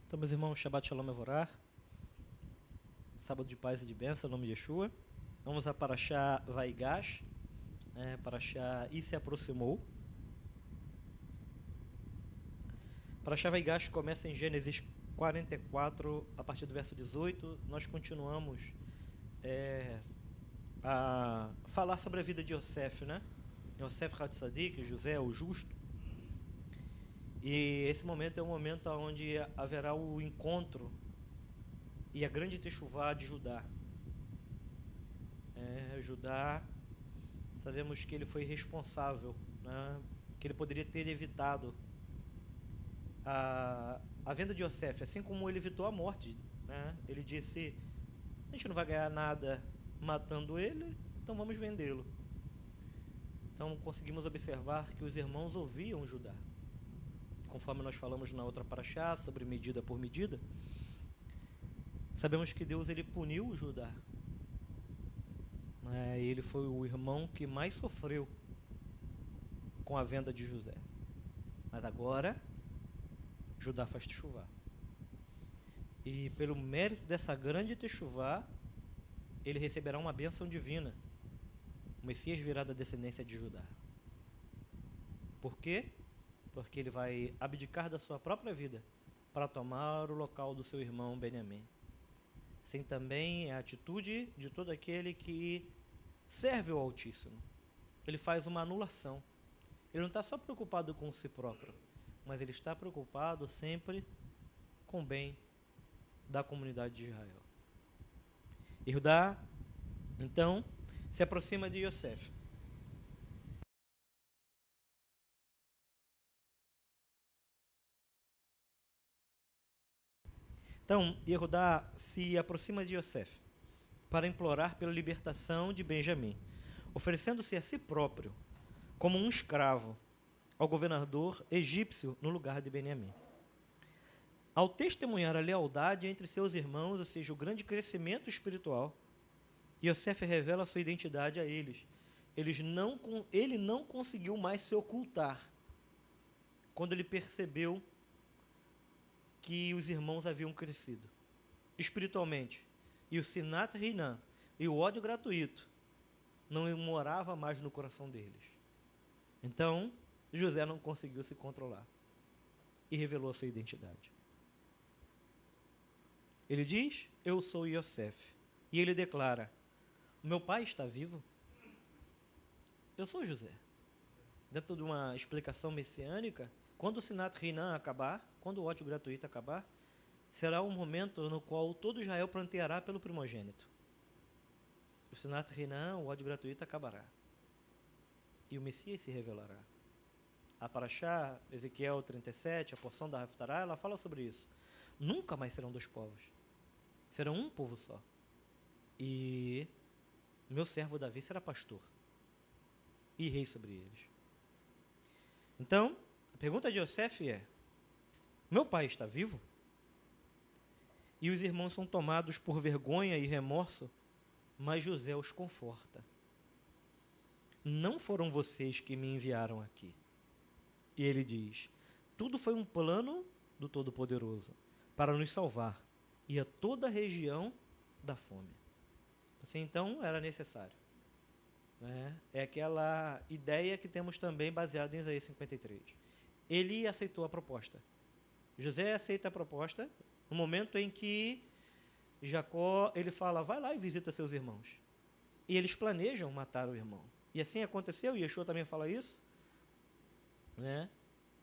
Então, meus irmãos, Shabbat Shalom Mevorach, sábado de paz e de bênção, em nome de Yeshua. Vamos a Parashá Vaigash, Parashá E se aproximou. Parashá Vaigash começa em Gênesis 44, a partir do verso 18. Nós continuamos a falar sobre a vida de Yosef, né? Yosef Hatzadik, José, o justo. E esse momento é um momento onde haverá o encontro e a grande techuvá de Judá. Judá, sabemos que ele foi responsável, né? Que ele poderia ter evitado a venda de Yosef, assim como ele evitou a morte, né? Ele disse: a gente não vai ganhar nada matando ele, então vamos vendê-lo. Então conseguimos observar que os irmãos ouviam Judá. Conforme nós falamos na outra parashá, sobre medida por medida, sabemos que Deus ele puniu Judá. Ele foi o irmão que mais sofreu com a venda de José. Mas agora, Judá faz techuvá. E pelo mérito dessa grande techuvá, ele receberá uma bênção divina. O Messias virá da descendência de Judá. Por quê? Porque ele vai abdicar da sua própria vida para tomar o local do seu irmão Benjamim. Assim também é a atitude de todo aquele que serve ao Altíssimo. Ele faz uma anulação. Ele não está só preocupado com si próprio, mas ele está preocupado sempre com o bem da comunidade de Israel. E Judá, então, se aproxima de Yosef. Então, Yehudá se aproxima de Yosef para implorar pela libertação de Benjamim, oferecendo-se a si próprio como um escravo ao governador egípcio no lugar de Benjamim. Ao testemunhar a lealdade entre seus irmãos, ou seja, o grande crescimento espiritual, Yosef revela sua identidade a eles. Ele não conseguiu mais se ocultar quando ele percebeu que os irmãos haviam crescido espiritualmente. E o Sinat Rinam e o ódio gratuito não morava mais no coração deles. Então, José não conseguiu se controlar e revelou a sua identidade. Ele diz: eu sou Yosef. E ele declara: meu pai está vivo? Eu sou José. Dentro de uma explicação messiânica, quando o Sinat Rinam acabar, quando o ódio gratuito acabar, será um momento no qual todo Israel pranteará pelo primogênito. O Sinat Rinam, o ódio gratuito acabará. E o Messias se revelará. A Parashá, Ezequiel 37, a porção da Haftará, ela fala sobre isso. Nunca mais serão dois povos. Serão um povo só. E meu servo Davi será pastor e rei sobre eles. Então, a pergunta de Yosef é: meu pai está vivo? E os irmãos são tomados por vergonha e remorso, mas José os conforta. Não foram vocês que me enviaram aqui. E ele diz: tudo foi um plano do Todo-Poderoso para nos salvar e a toda a região da fome. Assim, então, era necessário. É aquela ideia que temos também baseada em Isaías 53. Ele aceitou a proposta. José aceita a proposta no momento em que Jacó ele fala: vai lá e visita seus irmãos. E eles planejam matar o irmão. E assim aconteceu, e Yeshua também fala isso,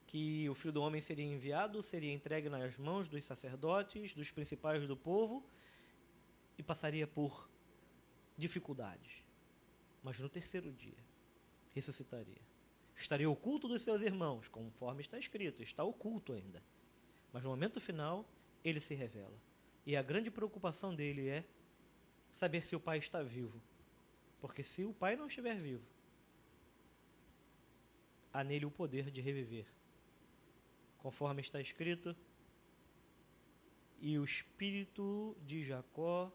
que o Filho do Homem seria enviado, seria entregue nas mãos dos sacerdotes, dos principais do povo, e passaria por dificuldades. Mas no terceiro dia, ressuscitaria. Estaria oculto dos seus irmãos, conforme está escrito, está oculto ainda. Mas no momento final, ele se revela. E a grande preocupação dele é saber se o pai está vivo. Porque se o pai não estiver vivo, há nele o poder de reviver. Conforme está escrito: e o espírito de Jacó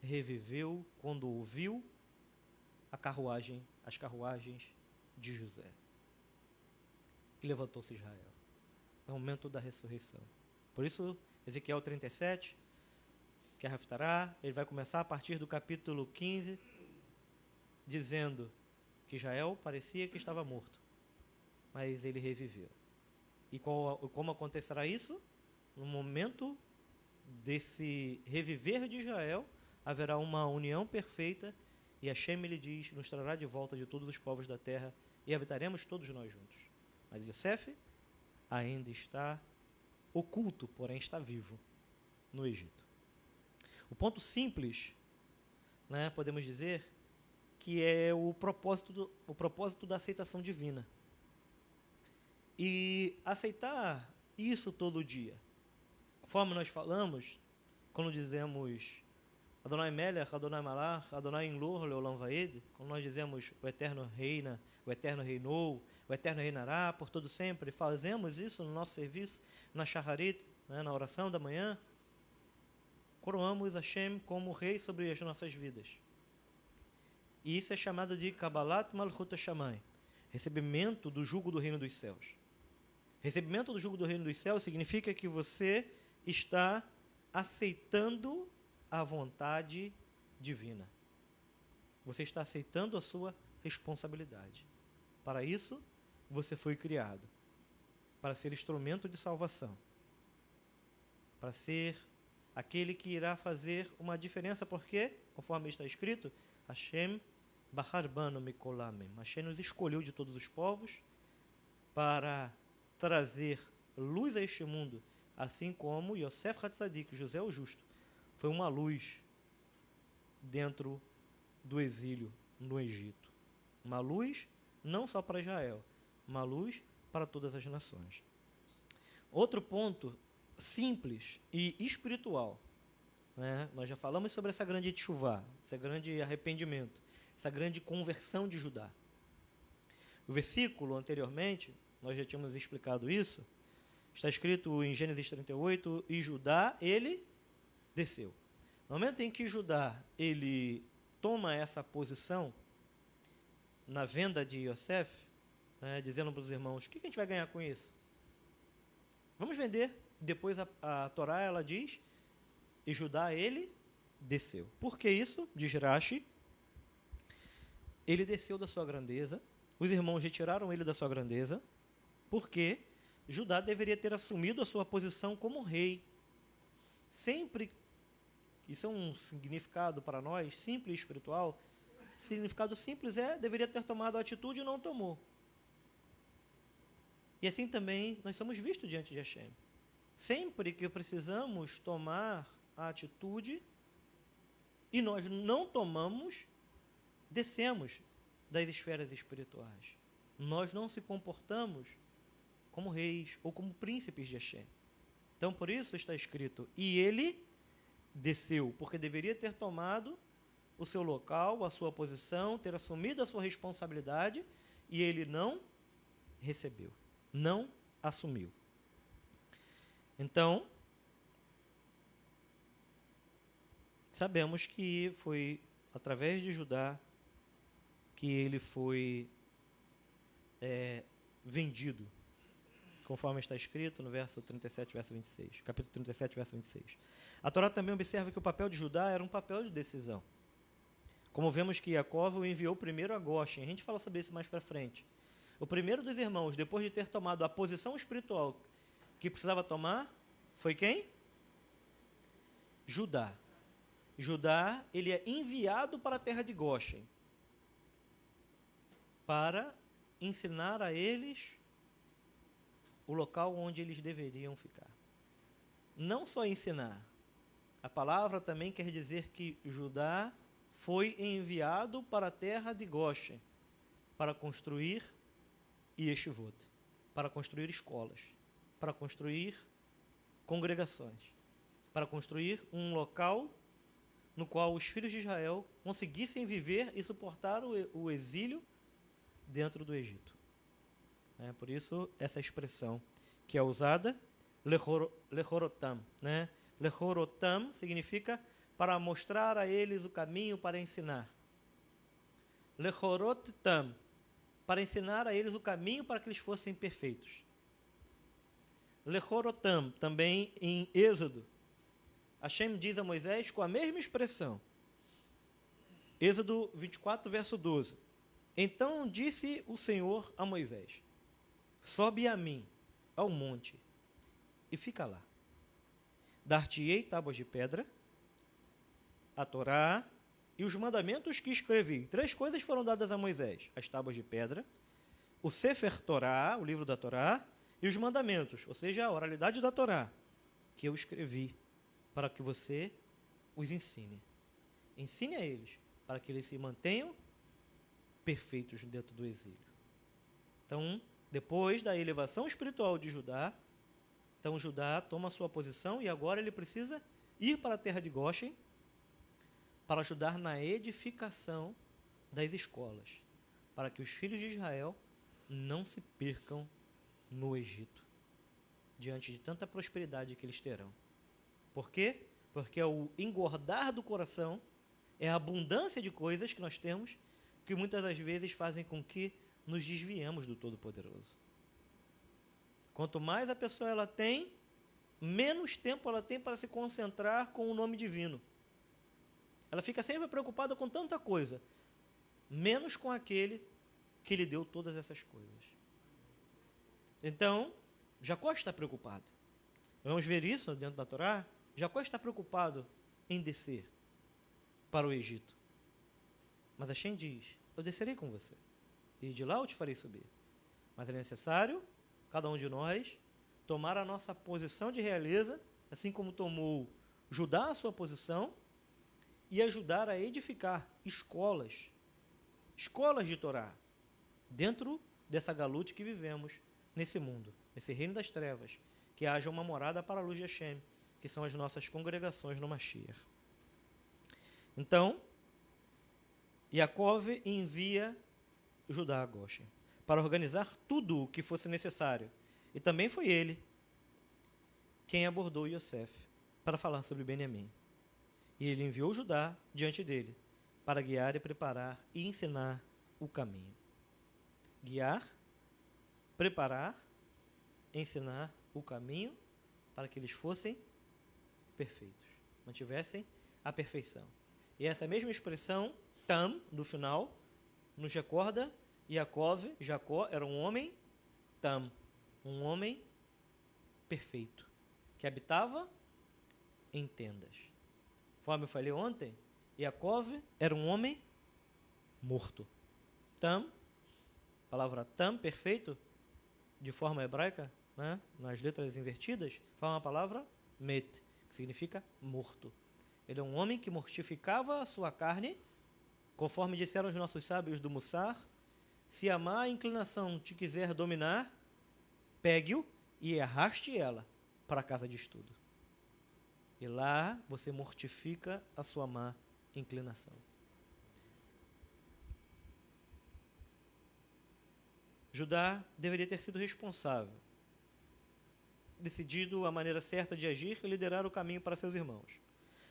reviveu quando ouviu as carruagens de José. E levantou-se Israel. É o momento da ressurreição. Por isso, Ezequiel 37, que é Haftará, ele vai começar a partir do capítulo 15, dizendo que Israel parecia que estava morto, mas ele reviveu. E como acontecerá isso? No momento desse reviver de Israel, haverá uma união perfeita, e Hashem, ele diz, nos trará de volta de todos os povos da terra, e habitaremos todos nós juntos. Mas Yosef ainda está oculto, porém está vivo no Egito. O ponto simples, né, podemos dizer, que é o propósito da aceitação divina. E aceitar isso todo dia. Conforme nós falamos, quando dizemos Adonai Melech, Adonai Malach, Adonai Inlor, Leolam Vaed, quando nós dizemos o Eterno reina, o Eterno reinou, o Eterno reinará por todo sempre, fazemos isso no nosso serviço, na Shacharit, né, na oração da manhã, coroamos Hashem como rei sobre as nossas vidas. E isso é chamado de Kabbalat Malchut Hashamayim, recebimento do jugo do reino dos céus. Recebimento do jugo do reino dos céus significa que você está aceitando a vontade divina. Você está aceitando a sua responsabilidade. Para isso, você foi criado. Para ser instrumento de salvação. Para ser aquele que irá fazer uma diferença, porque, conforme está escrito, Hashem Bahar Banu Mikol Amim. Hashem nos escolheu de todos os povos para trazer luz a este mundo, assim como Yosef Hatzadik, José o Justo, foi uma luz dentro do exílio no Egito. Uma luz não só para Israel, uma luz para todas as nações. Outro ponto simples e espiritual, né? Nós já falamos sobre essa grande teshuvá, esse grande arrependimento, essa grande conversão de Judá. O versículo anteriormente, nós já tínhamos explicado isso, está escrito em Gênesis 38, e Judá, ele desceu. No momento em que Judá, ele toma essa posição na venda de Yosef, né, dizendo para os irmãos, o que a gente vai ganhar com isso? Vamos vender. Depois a Torá, ela diz, e Judá, ele desceu. Por que isso? Diz Rashi, ele desceu da sua grandeza, os irmãos retiraram ele da sua grandeza, porque Judá deveria ter assumido a sua posição como rei. Sempre, isso é um significado para nós, simples e espiritual, significado simples deveria ter tomado a atitude e não tomou. E assim também nós somos vistos diante de Hashem. Sempre que precisamos tomar a atitude e nós não tomamos, descemos das esferas espirituais. Nós não se comportamos como reis ou como príncipes de Hashem. Então, por isso está escrito, e ele desceu, porque deveria ter tomado o seu local, a sua posição, ter assumido a sua responsabilidade, e ele não recebeu, não assumiu. Então, sabemos que foi através de Judá que ele foi vendido, conforme está escrito no verso 37, verso 26, capítulo 37, verso 26. A Torá também observa que o papel de Judá era um papel de decisão. Como vemos que Jacó o enviou primeiro a Goshen, a gente fala sobre isso mais para frente. O primeiro dos irmãos, depois de ter tomado a posição espiritual que precisava tomar, foi quem? Judá. Judá, ele é enviado para a terra de Goshen para ensinar a eles o local onde eles deveriam ficar. Não só ensinar. A palavra também quer dizer que Judá foi enviado para a terra de Goshen para construir yeshivot, para construir escolas, para construir congregações, para construir um local no qual os filhos de Israel conseguissem viver e suportar o exílio dentro do Egito. Por isso, essa expressão que é usada, lechorotam. Lechorotam significa para mostrar a eles o caminho, para ensinar. Lechorotam, para ensinar a eles o caminho para que eles fossem perfeitos. Lechorotam, também em Êxodo, Hashem diz a Moisés com a mesma expressão. Êxodo 24, verso 12. Então disse o Senhor a Moisés: sobe a mim, ao monte, e fica lá. Dar-te-ei tábuas de pedra, a Torá e os mandamentos que escrevi. 3 coisas foram dadas a Moisés: as tábuas de pedra, o Sefer Torá, o livro da Torá, e os mandamentos, ou seja, a oralidade da Torá, que eu escrevi, para que você os ensine. Ensine a eles, para que eles se mantenham perfeitos dentro do exílio. Então, depois da elevação espiritual de Judá, então Judá toma a sua posição e agora ele precisa ir para a terra de Goshen para ajudar na edificação das escolas, para que os filhos de Israel não se percam no Egito, diante de tanta prosperidade que eles terão. Por quê? Porque é o engordar do coração, é a abundância de coisas que nós temos, que muitas das vezes fazem com que nos desviemos do Todo-Poderoso. Quanto mais a pessoa ela tem, menos tempo ela tem para se concentrar com o nome divino. Ela fica sempre preocupada com tanta coisa, menos com aquele que lhe deu todas essas coisas. Então, Jacó está preocupado. Vamos ver isso dentro da Torá. Jacó está preocupado em descer para o Egito. Mas Hashem diz: eu descerei com você, e de lá eu te farei subir. Mas é necessário, cada um de nós, tomar a nossa posição de realeza, assim como tomou Judá a sua posição, e ajudar a edificar escolas de Torá, dentro dessa galute que vivemos nesse mundo, nesse reino das trevas, que haja uma morada para a luz de Hashem, que são as nossas congregações no Mashiach. Então, Yaakov envia Judá a Goshen para organizar tudo o que fosse necessário. E também foi ele quem abordou Yosef para falar sobre Benjamim. E ele enviou Judá diante dele para guiar e preparar e ensinar o caminho. Guiar, preparar, ensinar o caminho para que eles fossem perfeitos, mantivessem a perfeição. E essa mesma expressão, tam, no final, nos recorda Jacó era um homem tam, um homem perfeito, que habitava em tendas. Conforme eu falei ontem, Yaakov era um homem morto. Tam, palavra tam, perfeito, de forma hebraica, né, nas letras invertidas, fala uma palavra met, que significa morto. Ele é um homem que mortificava a sua carne, conforme disseram os nossos sábios do Mussar: se a má inclinação te quiser dominar, pegue-o e arraste ela para a casa de estudo. E lá você mortifica a sua má inclinação. Judá deveria ter sido responsável, decidido a maneira certa de agir e liderar o caminho para seus irmãos.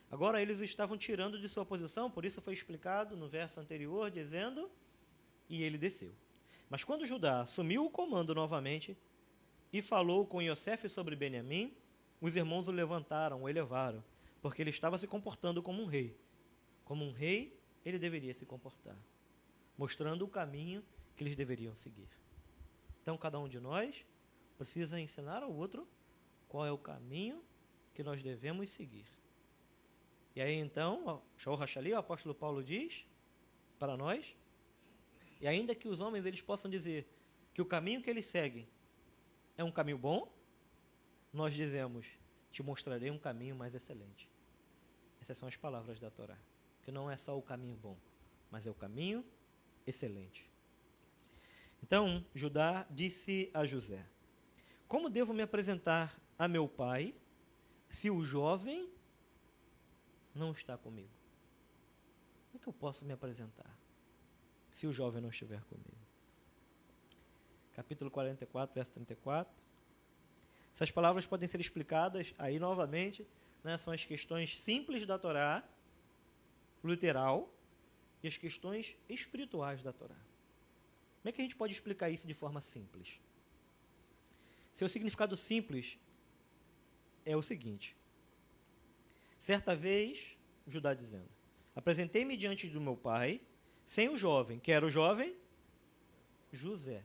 Agora eles estavam tirando de sua posição, por isso foi explicado no verso anterior, dizendo: e ele desceu. Mas quando Judá assumiu o comando novamente e falou com Yosef sobre Benjamim, os irmãos o levantaram, o elevaram, porque ele estava se comportando como um rei. Como um rei, ele deveria se comportar, mostrando o caminho que eles deveriam seguir. Então, cada um de nós precisa ensinar ao outro qual é o caminho que nós devemos seguir. E aí, então, Shaul Hashali, o apóstolo Paulo diz para nós, e ainda que os homens eles possam dizer que o caminho que eles seguem é um caminho bom, nós dizemos: te mostrarei um caminho mais excelente. Essas são as palavras da Torá, que não é só o caminho bom, mas é o caminho excelente. Então, Judá disse a José: como devo me apresentar a meu pai se o jovem não está comigo? Como é que eu posso me apresentar se o jovem não estiver comigo? Capítulo 44, verso 34. Essas palavras podem ser explicadas aí novamente, né? São as questões simples da Torá, literal, e as questões espirituais da Torá. Como é que a gente pode explicar isso de forma simples? Seu significado simples é o seguinte. Certa vez, Judá dizendo, apresentei-me diante do meu pai, sem o jovem. Que era o jovem? José.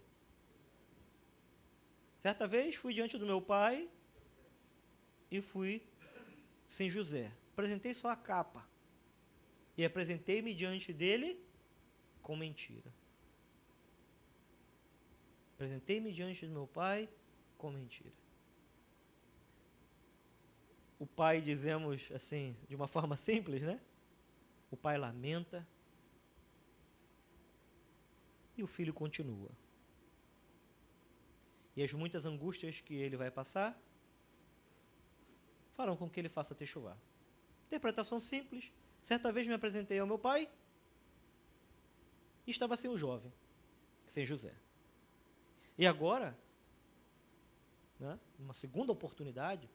Certa vez, fui diante do meu pai e fui sem José. Apresentei só a capa. E apresentei-me diante dele com mentira. Apresentei-me diante do meu pai com mentira. O pai, dizemos assim, de uma forma simples, né? O pai lamenta e o filho continua. E as muitas angústias que ele vai passar farão com que ele faça techuvá. Interpretação simples. Certa vez me apresentei ao meu pai e estava sem o jovem, sem José. E agora, né, uma segunda oportunidade,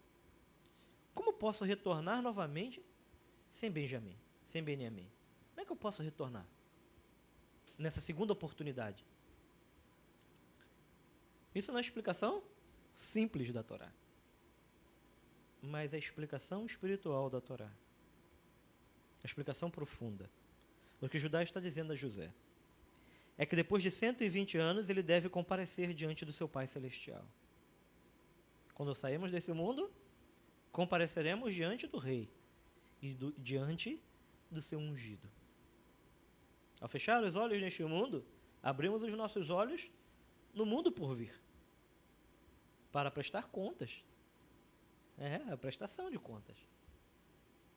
como posso retornar novamente sem Benjamim, sem Beniamim? Como é que eu posso retornar nessa segunda oportunidade? Isso não é a explicação simples da Torá, mas é a explicação espiritual da Torá. A explicação profunda. O que Judá está dizendo a José é que depois de 120 anos ele deve comparecer diante do seu Pai Celestial. Quando sairmos desse mundo, compareceremos diante do Rei e diante do seu ungido. Ao fechar os olhos neste mundo, abrimos os nossos olhos no mundo por vir, para prestar contas. É a prestação de contas.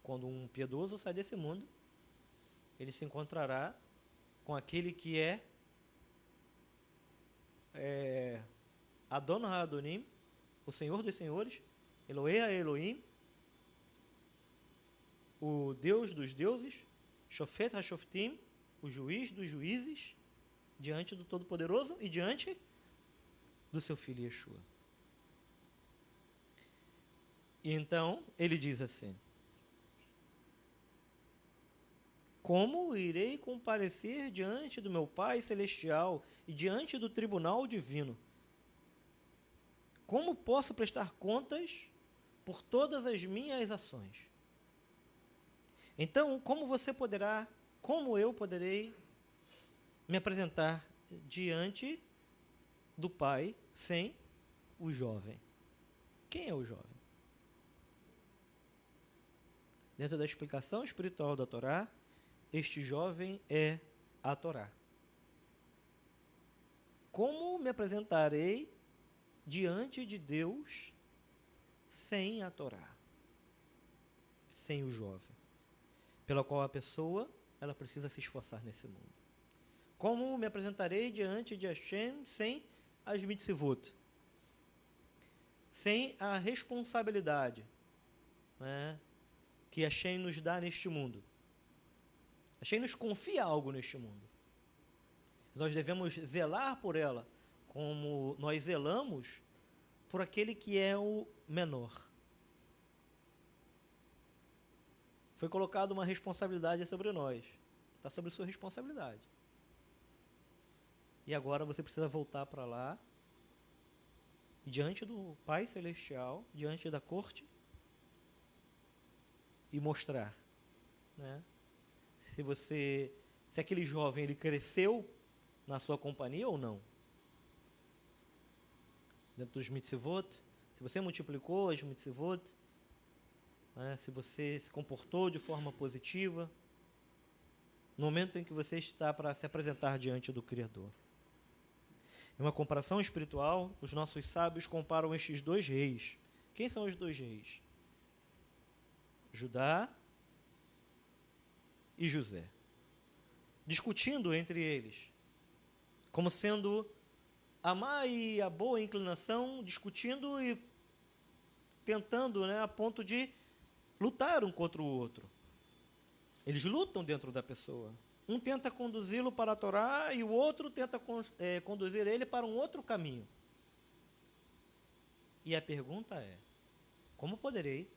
Quando um piedoso sai desse mundo, ele se encontrará com aquele que é Adon HaAdonim, o Senhor dos Senhores, Elohe HaElohim, o Deus dos deuses, Shofet HaShoftim, o juiz dos juízes, diante do Todo-Poderoso e diante do seu Filho Yeshua. E então, ele diz assim, como irei comparecer diante do meu Pai Celestial e diante do tribunal divino? Como posso prestar contas por todas as minhas ações? Então, como eu poderei me apresentar diante do Pai sem o jovem? Quem é o jovem? Dentro da explicação espiritual da Torá, este jovem é a Torá. Como me apresentarei diante de Deus sem a Torá? Sem o jovem, pela qual a pessoa ela precisa se esforçar nesse mundo. Como me apresentarei diante de Hashem sem as mitzvot? Sem a responsabilidade, né, que Hashem nos dá neste mundo. Hashem nos confia algo neste mundo. Nós devemos zelar por ela, como nós zelamos por aquele que é o menor. Foi colocada uma responsabilidade sobre nós. Está sobre sua responsabilidade. E agora você precisa voltar para lá, diante do Pai Celestial, diante da corte, e mostrar, né, se aquele jovem ele cresceu na sua companhia ou não. Dentro dos mitzvot, se você multiplicou as mitzvot, né, se você se comportou de forma positiva, no momento em que você está para se apresentar diante do Criador. Em uma comparação espiritual, os nossos sábios comparam estes dois reis. Quem são os dois reis? Judá e José. Discutindo entre eles, como sendo a má e a boa inclinação, discutindo e tentando, né, a ponto de lutar um contra o outro. Eles lutam dentro da pessoa. Um tenta conduzi-lo para a Torá e o outro tenta conduzir ele para um outro caminho. E a pergunta é, como poderei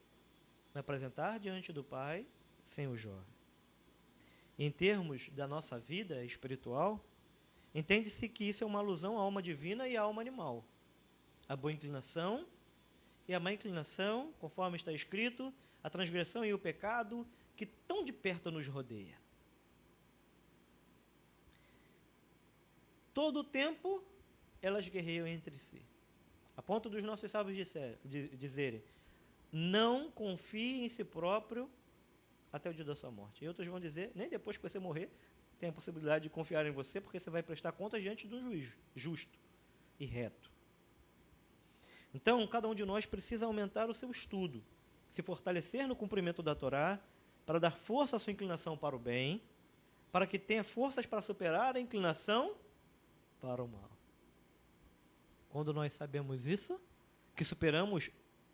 me apresentar diante do Pai sem o jovem? Em termos da nossa vida espiritual, entende-se que isso é uma alusão à alma divina e à alma animal. A boa inclinação e a má inclinação, conforme está escrito, a transgressão e o pecado, que tão de perto nos rodeia. Todo o tempo, elas guerreiam entre si. A ponto dos nossos sábios dizerem, não confie em si próprio até o dia da sua morte. E outros vão dizer, nem depois que você morrer, tem a possibilidade de confiar em você, porque você vai prestar contas diante do juiz justo e reto. Então, cada um de nós precisa aumentar o seu estudo, se fortalecer no cumprimento da Torá, para dar força à sua inclinação para o bem, para que tenha forças para superar a inclinação para o mal. Quando nós sabemos isso, que superamos,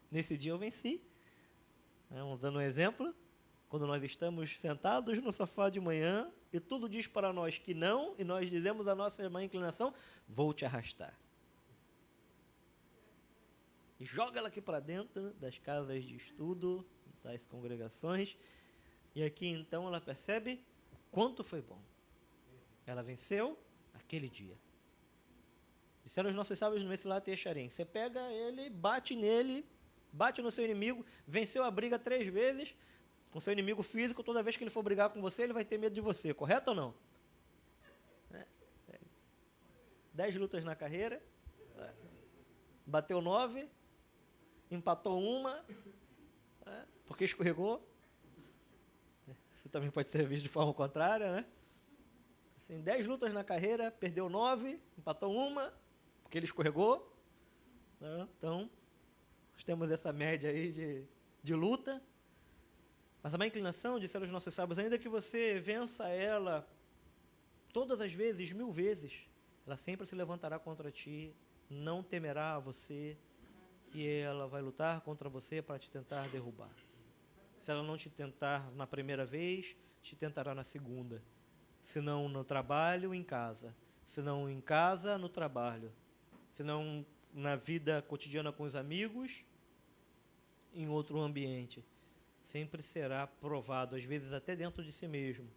nesse dia eu venci. Vamos dando um exemplo. Quando nós estamos sentados no sofá de manhã e tudo diz para nós que não, e nós dizemos a nossa má inclinação, vou te arrastar. E joga ela aqui para dentro das casas de estudo, das congregações, e aqui então ela percebe quanto foi bom. Ela venceu aquele dia. Disseram os nossos sábios no Mesilat Yesharim, você pega ele, bate nele, bate no seu inimigo, venceu a briga 3 vezes, com seu inimigo físico, toda vez que ele for brigar com você, ele vai ter medo de você, correto ou não? 10 lutas na carreira, bateu 9, empatou 1, porque escorregou. Isso também pode ser visto de forma contrária, né? Assim, 10 lutas na carreira, perdeu 9, empatou 1, porque ele escorregou. Então, nós temos essa média aí de luta. Mas a má inclinação, disseram os nossos sábios, ainda que você vença ela todas as vezes, 1000 vezes, ela sempre se levantará contra ti, não temerá a você, e ela vai lutar contra você para te tentar derrubar. Se ela não te tentar na primeira vez, te tentará na segunda. Se não no trabalho, em casa. Se não em casa, no trabalho. Se não na vida cotidiana com os amigos, em outro ambiente. Sempre será provado, às vezes até dentro de si mesmo,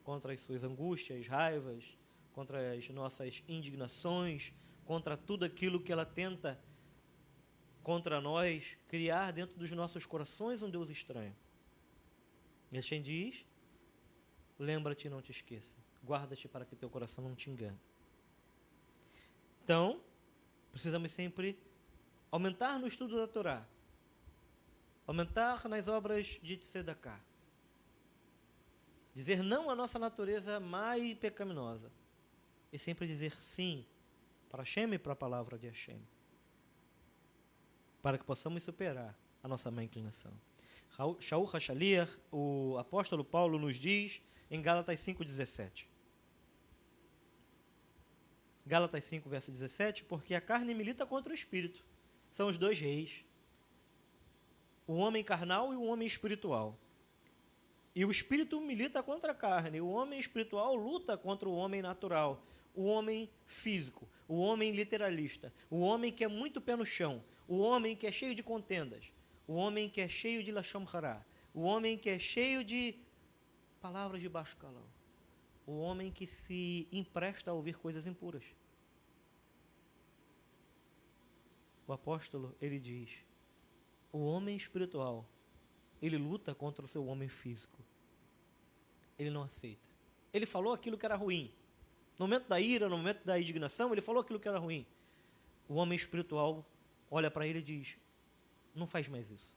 contra as suas angústias, raivas, contra as nossas indignações, contra tudo aquilo que ela tenta contra nós criar dentro dos nossos corações um Deus estranho. E Hashem diz, lembra-te e não te esqueça, guarda-te para que teu coração não te engane. Então, precisamos sempre aumentar no estudo da Torá, aumentar nas obras de Tzedakah, dizer não à nossa natureza má e pecaminosa, e sempre dizer sim para Hashem e para a palavra de Hashem, para que possamos superar a nossa má inclinação. Shaul HaShaliach, o apóstolo Paulo nos diz em Gálatas 5,17. Gálatas 5, verso 17, porque a carne milita contra o espírito. São os dois reis. O homem carnal e o homem espiritual. E o espírito milita contra a carne. O homem espiritual luta contra o homem natural. O homem físico. O homem literalista. O homem que é muito pé no chão. O homem que é cheio de contendas. O homem que é cheio de lashon hará. O homem que é cheio de palavras de baixo calão. O homem que se empresta a ouvir coisas impuras. O apóstolo, ele diz, o homem espiritual, ele luta contra o seu homem físico. Ele não aceita. Ele falou aquilo que era ruim. No momento da ira, no momento da indignação, ele falou aquilo que era ruim. O homem espiritual olha para ele e diz, não faz mais isso.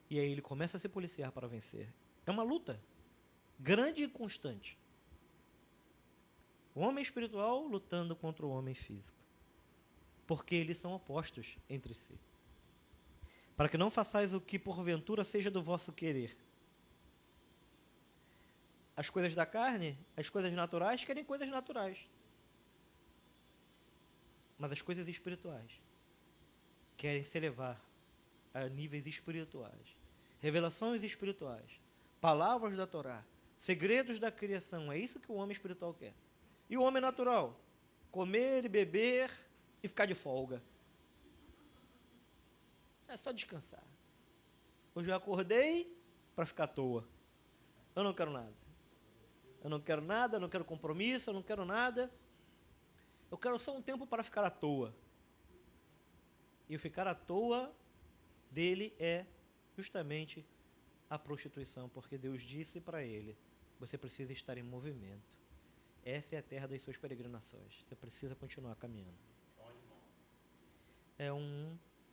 E aí ele começa a se policiar para vencer. É uma luta grande e constante. O homem espiritual lutando contra o homem físico. Porque eles são opostos entre si. Para que não façais o que porventura seja do vosso querer. As coisas da carne, as coisas naturais, querem coisas naturais. Mas as coisas espirituais querem se elevar a níveis espirituais. Revelações espirituais. Palavras da Torá. Segredos da criação. É isso que o homem espiritual quer. E o homem natural? Comer e beber e ficar de folga. É só descansar. Hoje eu acordei para ficar à toa. Eu não quero nada. Eu não quero nada, eu não quero compromisso, eu não quero nada. Eu quero só um tempo para ficar à toa. E o ficar à toa dele é justamente a prostituição, porque Deus disse para ele: você precisa estar em movimento. Essa é a terra das suas peregrinações. Você precisa continuar caminhando.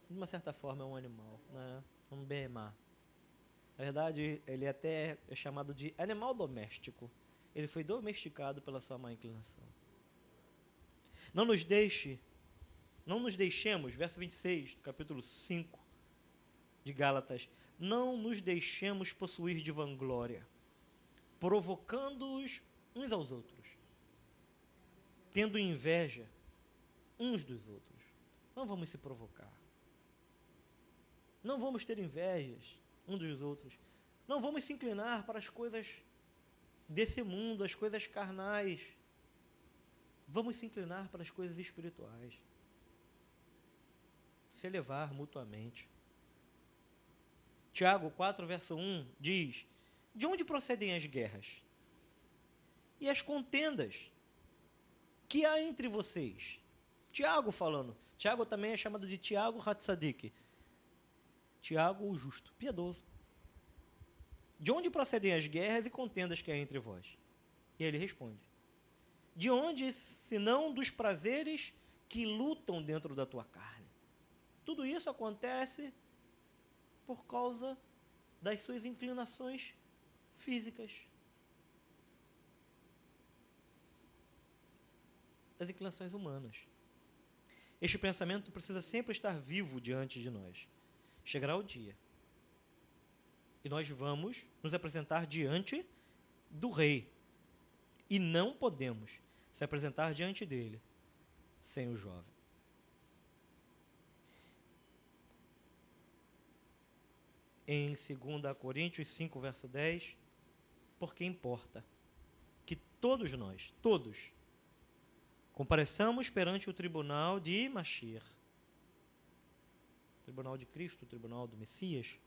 De uma certa forma, é um animal, né? Um behemá. Na verdade, ele até é chamado de animal doméstico. Ele foi domesticado pela sua má inclinação. Não nos deixemos, verso 26 do capítulo 5 de Gálatas, não nos deixemos possuir de vanglória, provocando-os uns aos outros, tendo inveja uns dos outros. Não vamos se provocar. Não vamos ter invejas uns dos outros. Não vamos se inclinar para as coisas desse mundo, as coisas carnais. Vamos se inclinar para as coisas espirituais. Se elevar mutuamente. Tiago 4, verso 1 diz: de onde procedem as guerras e as contendas que há entre vocês? Tiago falando. Tiago também é chamado de Tiago Hatzadik. Tiago o justo, piedoso. De onde procedem as guerras e contendas que há entre vós? E ele responde: de onde, senão dos prazeres que lutam dentro da tua carne? Tudo isso acontece por causa das suas inclinações físicas. Das inclinações humanas. Este pensamento precisa sempre estar vivo diante de nós. Chegará o dia e nós vamos nos apresentar diante do rei. E não podemos se apresentar diante dele sem o jovem. Em 2 Coríntios 5, verso 10, porque importa que todos nós, compareçamos perante o tribunal de Mashiach, tribunal de Cristo, o tribunal do Messias,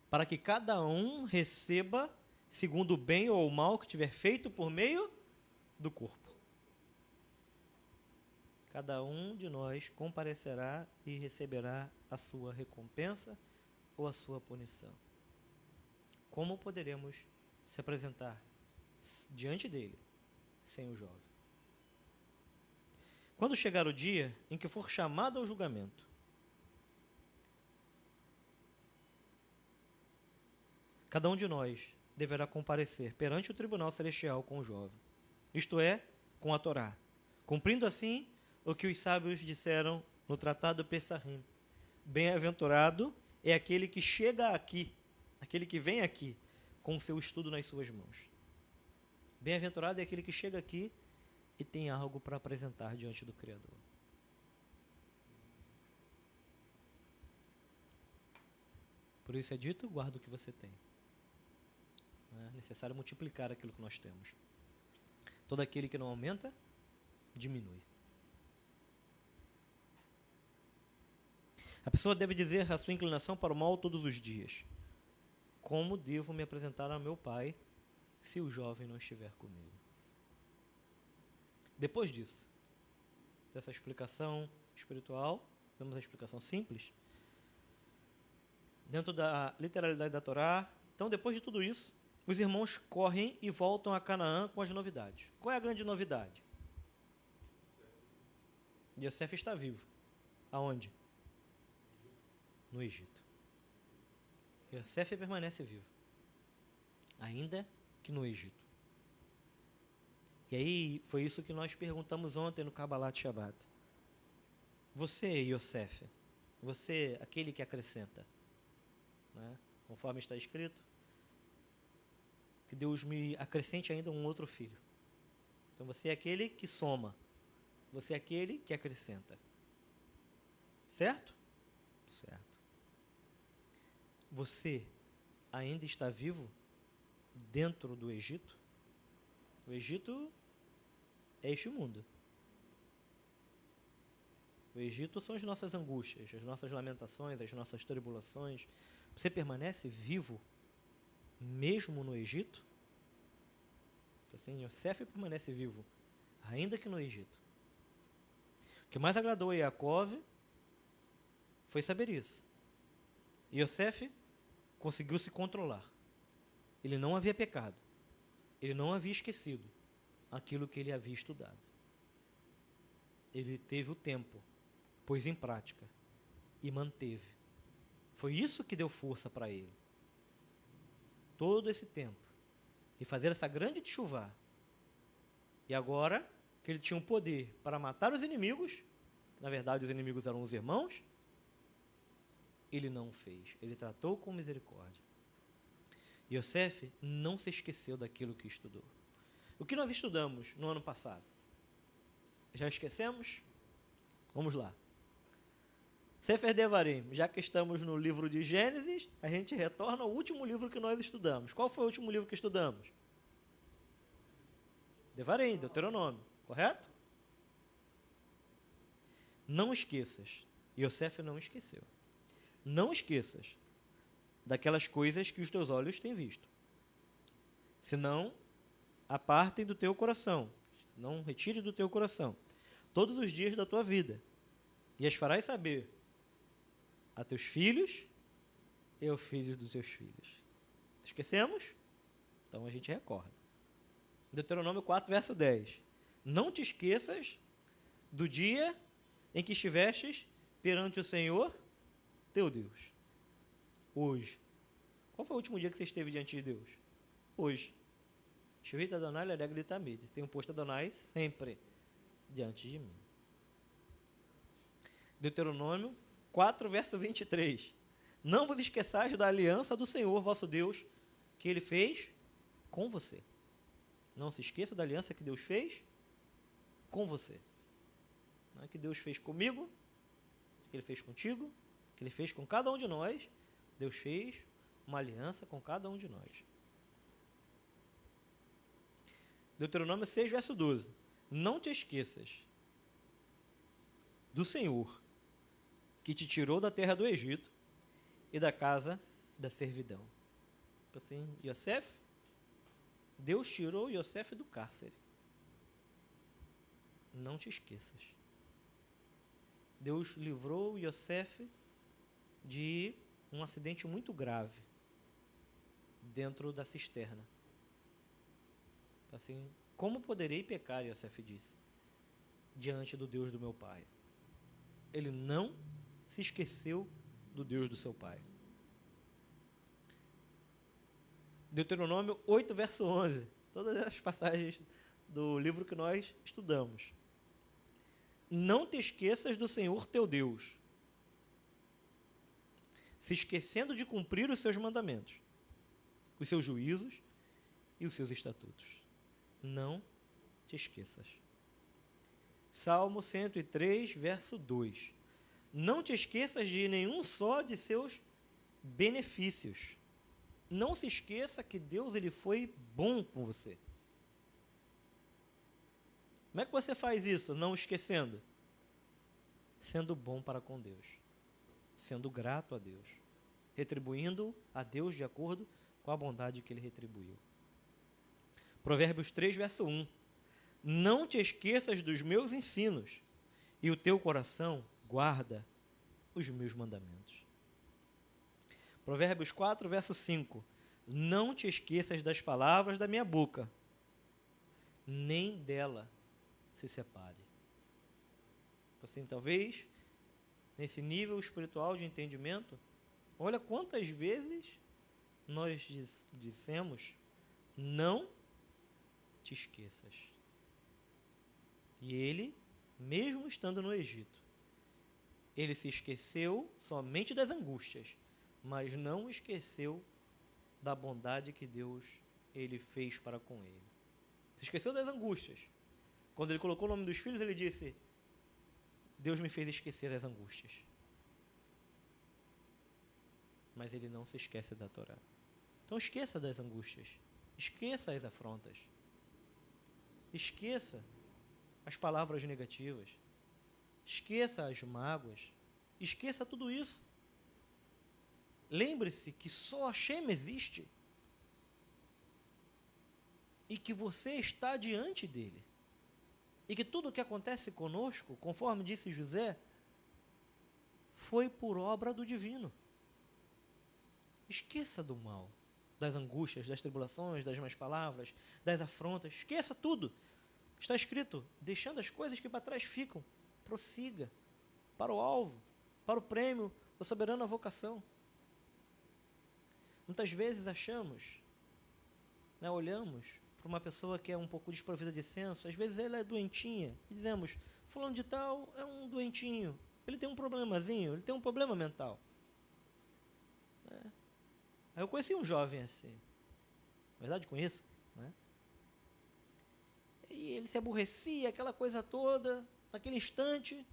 para que cada um receba segundo o bem ou o mal que tiver feito por meio do corpo. Cada um de nós comparecerá e receberá a sua recompensa ou a sua punição. Como poderemos se apresentar diante dele sem o jovem? Quando chegar o dia em que for chamado ao julgamento, cada um de nós deverá comparecer perante o tribunal celestial com o jovem, isto é, com a Torá, cumprindo assim o que os sábios disseram no tratado Pessahim: bem-aventurado é aquele que chega aqui, aquele que vem aqui com o seu estudo nas suas mãos. Bem-aventurado é aquele que chega aqui e tem algo para apresentar diante do Criador. Por isso é dito: guarda o que você tem. É necessário multiplicar aquilo que nós temos. Todo aquele que não aumenta, diminui. A pessoa deve dizer a sua inclinação para o mal todos os dias. Como devo me apresentar ao meu pai se o jovem não estiver comigo? Depois disso, dessa explicação espiritual, vemos a explicação simples, dentro da literalidade da Torá. Então, depois de tudo isso, os irmãos correm e voltam a Canaã com as novidades. Qual é a grande novidade? Yosef está vivo. Aonde? No Egito. Yosef permanece vivo, ainda que no Egito. E aí, foi isso que nós perguntamos ontem no Kabbalat Shabbat. Você, Yosef, você, aquele que acrescenta, né? Conforme está escrito, que Deus me acrescente ainda um outro filho. Então você é aquele que soma, você é aquele que acrescenta. Certo? Certo. Você ainda está vivo dentro do Egito? O Egito é este mundo. O Egito são as nossas angústias, as nossas lamentações, as nossas tribulações. Você permanece vivo mesmo no Egito? Assim, Yosef permanece vivo, ainda que no Egito. O que mais agradou a Yaakov foi saber isso. Yosef conseguiu se controlar. Ele não havia pecado. Ele não havia esquecido aquilo que ele havia estudado. Ele teve o tempo, pôs em prática e manteve. Foi isso que deu força para ele. Todo esse tempo. E fazer essa grande chuva. E agora que ele tinha um poder para matar os inimigos, na verdade os inimigos eram os irmãos, ele não fez. Ele tratou com misericórdia. Yosef não se esqueceu daquilo que estudou. O que nós estudamos no ano passado? Já esquecemos? Vamos lá. Sefer Devarim, já que estamos no livro de Gênesis, a gente retorna ao último livro que nós estudamos. Qual foi o último livro que estudamos? Devarim, Deuteronômio, correto? Não esqueças. Yosef não esqueceu. Não esqueças daquelas coisas que os teus olhos têm visto. Senão, apartem do teu coração. Não retire do teu coração. Todos os dias da tua vida. E as farás saber a teus filhos e aos filhos dos teus filhos. Esquecemos? Então a gente recorda. Deuteronômio 4, verso 10. Não te esqueças do dia em que estivestes perante o Senhor, teu Deus. Hoje. Qual foi o último dia que você esteve diante de Deus? Hoje. Shvit Adonai Leregli Tamid. Tenho posto Adonai sempre diante de mim. Deuteronômio 4, verso 23. Não vos esqueçais da aliança do Senhor, vosso Deus, que Ele fez com você. Não se esqueça da aliança que Deus fez com você. Não é que Deus fez comigo, que Ele fez contigo, que Ele fez com cada um de nós. Deus fez uma aliança com cada um de nós. Deuteronômio 6, verso 12. Não te esqueças do Senhor, que te tirou da terra do Egito e da casa da servidão. Assim, Yosef, Deus tirou Yosef do cárcere. Não te esqueças. Deus livrou Yosef de um acidente muito grave dentro da cisterna. Assim, como poderei pecar, Yosef disse, diante do Deus do meu pai? Ele não se esqueceu do Deus do seu pai. Deuteronômio 8, verso 11. Todas as passagens do livro que nós estudamos. Não te esqueças do Senhor teu Deus, se esquecendo de cumprir os seus mandamentos, os seus juízos e os seus estatutos. Não te esqueças. Salmo 103, verso 2. Não te esqueças de nenhum só de seus benefícios. Não se esqueça que Deus ele foi bom com você. Como é que você faz isso, não esquecendo? Sendo bom para com Deus. Sendo grato a Deus. Retribuindo a Deus de acordo com a bondade que Ele retribuiu. Provérbios 3, verso 1. Não te esqueças dos meus ensinos, e o teu coração guarda os meus mandamentos. Provérbios 4, verso 5. Não te esqueças das palavras da minha boca, nem dela se separe. Assim, talvez, nesse nível espiritual de entendimento, olha quantas vezes nós dissemos, não te esqueças. E ele, mesmo estando no Egito, ele se esqueceu somente das angústias, mas não esqueceu da bondade que Deus ele fez para com ele. Se esqueceu das angústias. Quando ele colocou o nome dos filhos, ele disse, Deus me fez esquecer as angústias. Mas ele não se esquece da Torá. Então esqueça das angústias. Esqueça as afrontas. Esqueça as palavras negativas. Esqueça as mágoas. Esqueça tudo isso. Lembre-se que só Hashem existe. E que você está diante dele. E que tudo o que acontece conosco, conforme disse José, foi por obra do divino. Esqueça do mal, das angústias, das tribulações, das más palavras, das afrontas. Esqueça tudo. Está escrito, deixando as coisas que para trás ficam, prossiga para o alvo, para o prêmio da soberana vocação. Muitas vezes achamos, né, olhamos para uma pessoa que é um pouco desprovida de senso, às vezes ela é doentinha, e dizemos, fulano de tal é um doentinho, ele tem um problemazinho, ele tem um problema mental. Aí eu conheci um jovem assim, na verdade conheço, né? E ele se aborrecia, aquela coisa toda, naquele instante,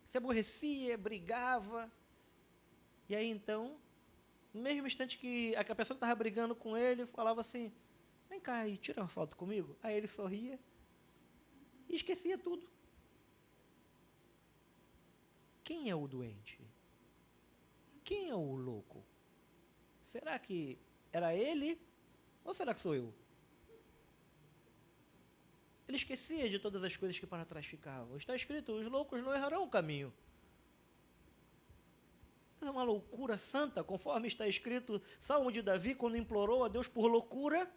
se aborrecia, brigava, e aí então, no mesmo instante que a pessoa que estava brigando com ele falava assim, vem cá e tira uma foto comigo. Aí ele sorria e esquecia tudo. Quem é o doente? Quem é o louco? Será que era ele ou será que sou eu? Ele esquecia de todas as coisas que para trás ficavam. Está escrito, os loucos não errarão o caminho. É uma loucura santa, conforme está escrito, Salmo de Davi, quando implorou a Deus por loucura.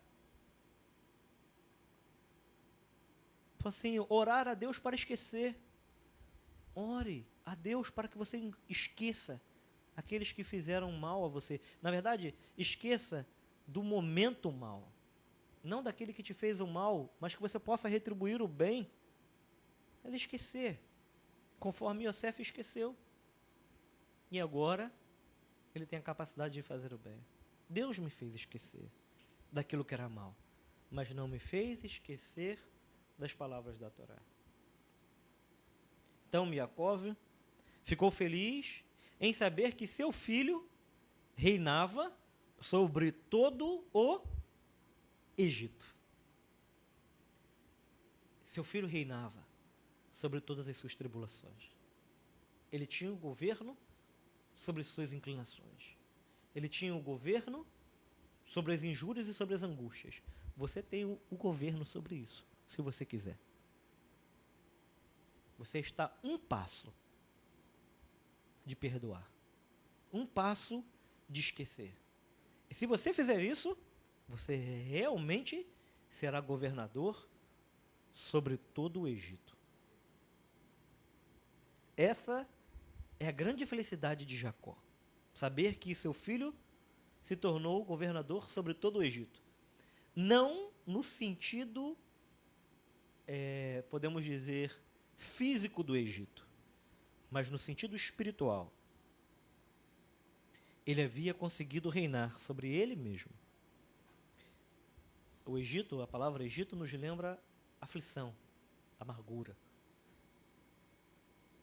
Assim, orar a Deus para esquecer. Ore a Deus para que você esqueça aqueles que fizeram mal a você. Na verdade, esqueça do momento mal. Não daquele que te fez o mal, mas que você possa retribuir o bem. É esquecer, conforme Yosef esqueceu. E agora, ele tem a capacidade de fazer o bem. Deus me fez esquecer daquilo que era mal, mas não me fez esquecer das palavras da Torá. Então, Yaakov ficou feliz em saber que seu filho reinava sobre todo o Egito. Seu filho reinava sobre todas as suas tribulações. Ele tinha o governo sobre suas inclinações. Ele tinha o governo sobre as injúrias e sobre as angústias. Você tem o governo sobre isso, se você quiser. Você está um passo de perdoar. Um passo de esquecer. E se você fizer isso, você realmente será governador sobre todo o Egito. Essa é a grande felicidade de Jacó. Saber que seu filho se tornou governador sobre todo o Egito. Não no sentido, podemos dizer, físico do Egito, mas no sentido espiritual. Ele havia conseguido reinar sobre ele mesmo. O Egito, a palavra Egito nos lembra aflição, amargura.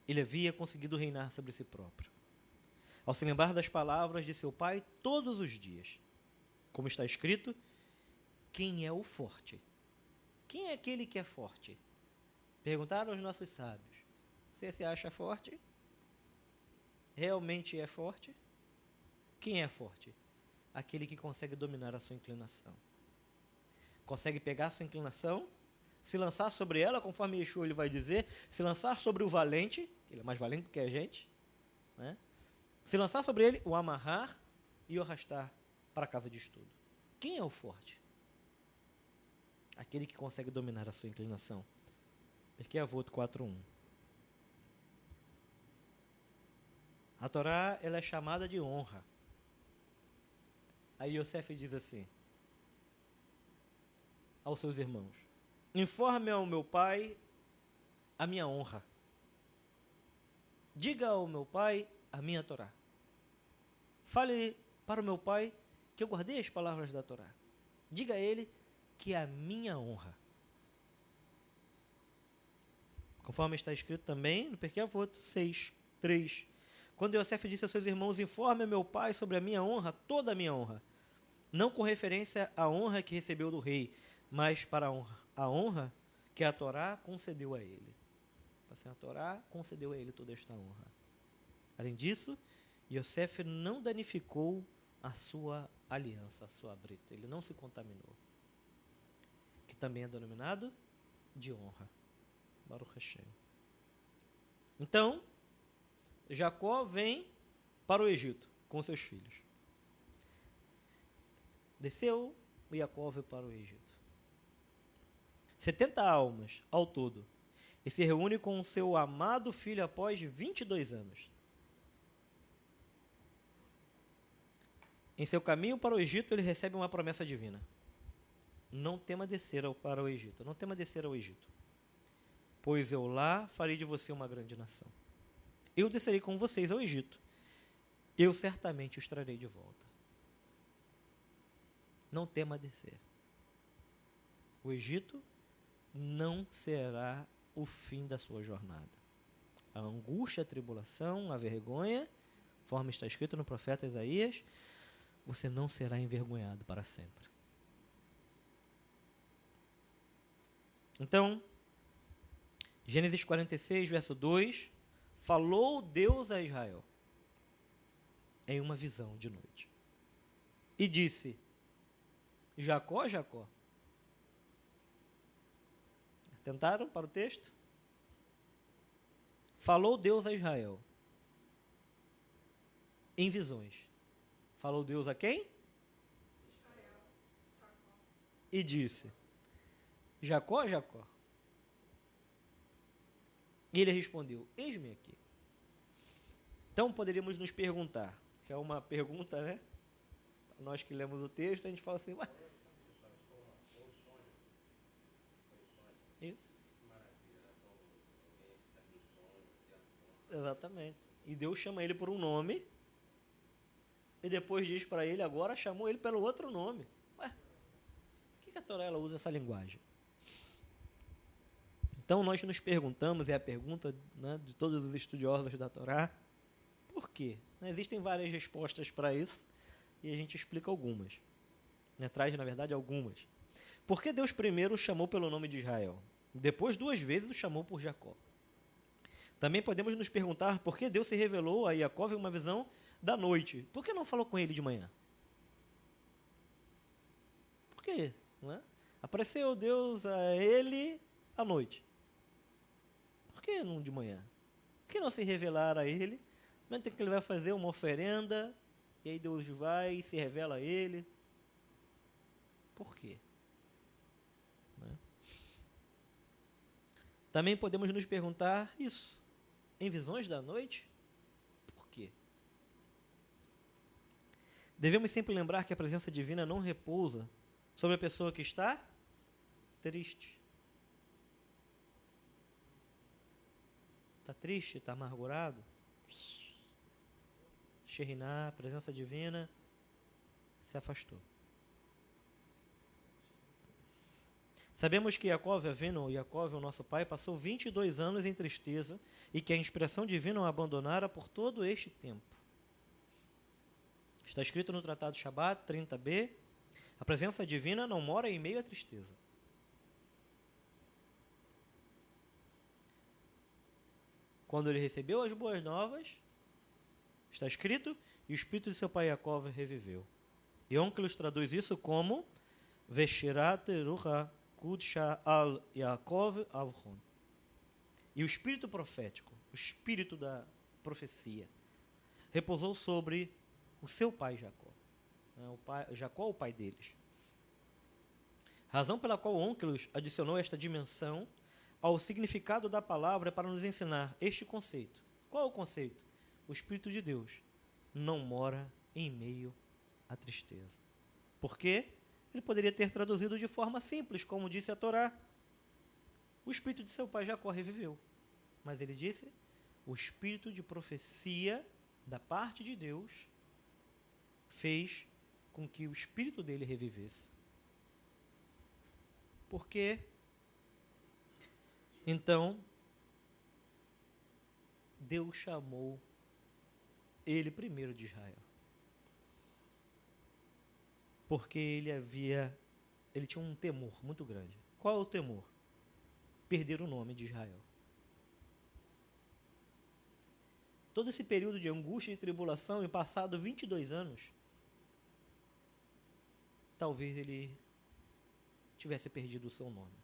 Ele havia conseguido reinar sobre si próprio. Ao se lembrar das palavras de seu pai todos os dias. Como está escrito, quem é o forte? Quem é aquele que é forte? Perguntaram aos nossos sábios. Você se acha forte? Realmente é forte? Quem é forte? Aquele que consegue dominar a sua inclinação. Consegue pegar a sua inclinação, se lançar sobre ela, conforme Yeshua ele vai dizer, se lançar sobre o valente, ele é mais valente do que a gente, né? Se lançar sobre ele, o amarrar e o arrastar para a casa de estudo. Quem é o forte? Aquele que consegue dominar a sua inclinação. Porque Avot 4.1. A Torá ela é chamada de honra. Aí Yosef diz assim aos seus irmãos: informe ao meu pai a minha honra. Diga ao meu pai a minha Torá. Fale para o meu pai que eu guardei as palavras da Torá. Diga a ele que é a minha honra. Conforme está escrito também no Perkei Avot 6:3. Quando Yosef disse aos seus irmãos: informe a meu pai sobre a minha honra, toda a minha honra. Não com referência à honra que recebeu do rei, mas para a honra que a Torá concedeu a ele. Assim, a Torá concedeu a ele toda esta honra. Além disso, Yosef não danificou a sua aliança, a sua brita. Ele não se contaminou. Que também é denominado de honra. Baruch Hashem. Então, Jacó vem para o Egito com seus filhos. Desceu e Jacó veio para o Egito. 70 almas ao todo. E se reúne com o seu amado filho após 22 anos. Em seu caminho para o Egito, ele recebe uma promessa divina. Não tema descer para o Egito. Não tema descer ao Egito. Pois eu lá farei de você uma grande nação. Eu descerei com vocês ao Egito. Eu certamente os trarei de volta. Não tema descer. O Egito não será o fim da sua jornada. A angústia, a tribulação, a vergonha, conforme está escrito no profeta Isaías, você não será envergonhado para sempre. Então, Gênesis 46, verso 2, falou Deus a Israel em uma visão de noite. E disse, Jacó, Jacó. Tentaram para o texto? Falou Deus a Israel em visões. Falou Deus a quem? Israel. E disse, Jacó, Jacó. E ele respondeu, eis-me aqui. Então poderíamos nos perguntar, que é uma pergunta, né? Nós que lemos o texto, a gente fala assim, ué. Isso. Exatamente. E Deus chama ele por um nome, e depois diz para ele, agora chamou ele pelo outro nome. Ué, por que a Torá ela usa essa linguagem? Então nós nos perguntamos, é a pergunta, né, de todos os estudiosos da Torá, por quê? Existem várias respostas para isso, e a gente explica algumas. Traz, na verdade, algumas. Por que Deus primeiro o chamou pelo nome de Israel? Depois, 2 vezes, o chamou por Jacó. Também podemos nos perguntar por que Deus se revelou a Jacó em uma visão da noite. Por que não falou com ele de manhã? Por quê? Não é? Apareceu Deus a ele à noite. Por que não de manhã? Por que não se revelar a ele? Não tem que ele vai fazer uma oferenda, e aí Deus vai e se revela a ele. Por quê? Também podemos nos perguntar isso. Em visões da noite? Por quê? Devemos sempre lembrar que a presença divina não repousa sobre a pessoa que está triste. Está triste? Está amargurado? Sheriná, a presença divina se afastou. Sabemos que Jacó, Avinu, Jacó, o nosso pai, passou 22 anos em tristeza e que a inspiração divina o abandonara por todo este tempo. Está escrito no Tratado Shabat 30b, a presença divina não mora em meio à tristeza. Quando ele recebeu as boas novas, está escrito, e o espírito de seu pai Jacó reviveu. E Onkelos traduz isso como Veshirat Ruha Kudsha al Yaakov Avron. E o espírito profético, o espírito da profecia, repousou sobre o seu pai Jacó. Jacó, o pai deles. Razão pela qual Onkelos adicionou esta dimensão ao significado da palavra para nos ensinar este conceito. Qual é o conceito? O Espírito de Deus não mora em meio à tristeza. Por quê? Ele poderia ter traduzido de forma simples, como disse a Torá. O espírito de seu pai Jacó reviveu. Mas ele disse, o espírito de profecia da parte de Deus fez com que o espírito dele revivesse. Por quê? Então, Deus chamou ele primeiro de Israel. Porque ele tinha um temor muito grande. Qual é o temor? Perder o nome de Israel. Todo esse período de angústia e tribulação, e passado 22 anos, talvez ele tivesse perdido o seu nome.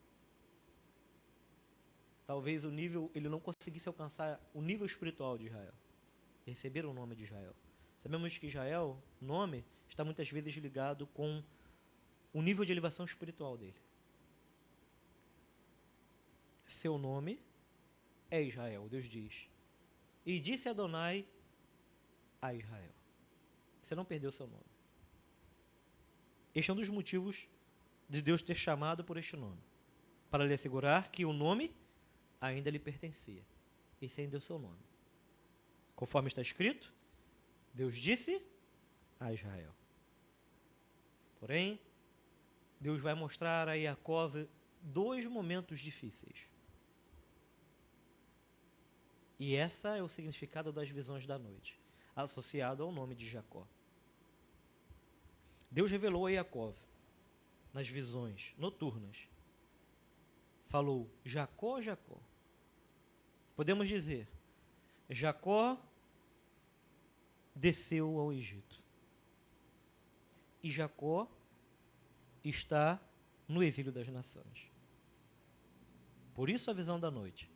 Talvez ele não conseguisse alcançar o nível espiritual de Israel. receberam o nome de Israel. Sabemos que Israel, nome, está muitas vezes ligado com o nível de elevação espiritual dele. Seu nome é Israel, Deus diz. E disse Adonai a Israel. Você não perdeu seu nome. Este é um dos motivos de Deus ter chamado por este nome, para lhe assegurar que o nome ainda lhe pertencia. Esse ainda é o seu nome. Conforme está escrito, Deus disse a Israel. Porém, Deus vai mostrar a Jacó dois momentos difíceis. E essa é o significado das visões da noite, associado ao nome de Jacó. Deus revelou a Jacó, nas visões noturnas, falou: Jacó, Jacó. Podemos dizer, Jacó desceu ao Egito. E Jacó está no exílio das nações. Por isso a visão da noite,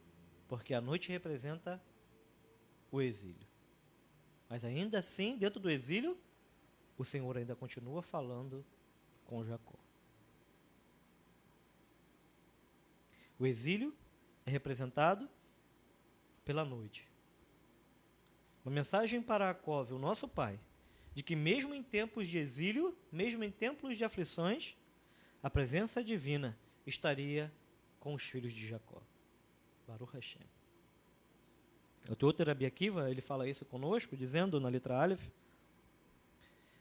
porque a noite representa o exílio. Mas ainda assim, dentro do exílio, o Senhor ainda continua falando com Jacó. O exílio é representado pela noite. Uma mensagem para Jacó, o nosso pai, de que mesmo em tempos de exílio, mesmo em tempos de aflições, a presença divina estaria com os filhos de Jacó. Baruch Hashem. O Teóter Rabi Akiva, ele fala isso conosco, dizendo na letra Aleph,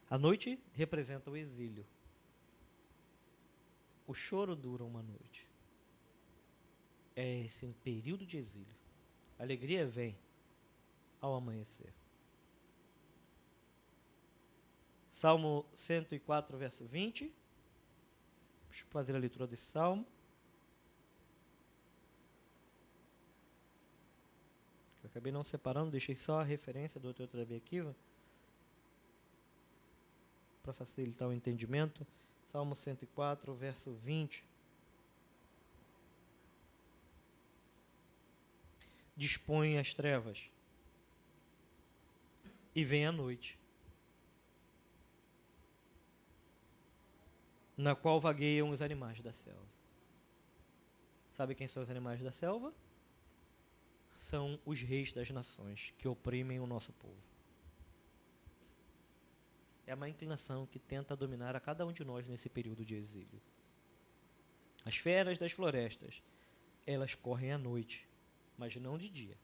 a noite representa o exílio. O choro dura uma noite. É esse período de exílio. A alegria vem ao amanhecer. Salmo 104, verso 20. Deixa eu fazer a leitura desse salmo. Eu acabei não separando, deixei só a referência do Teóter Rabi Akiva para facilitar o entendimento. Salmo 104, verso 20. Dispõe as trevas e vem a noite, na qual vagueiam os animais da selva. Sabe quem são os animais da selva? São os reis das nações que oprimem o nosso povo. É a má inclinação que tenta dominar a cada um de nós nesse período de exílio. As feras das florestas, elas correm à noite, mas não de dia.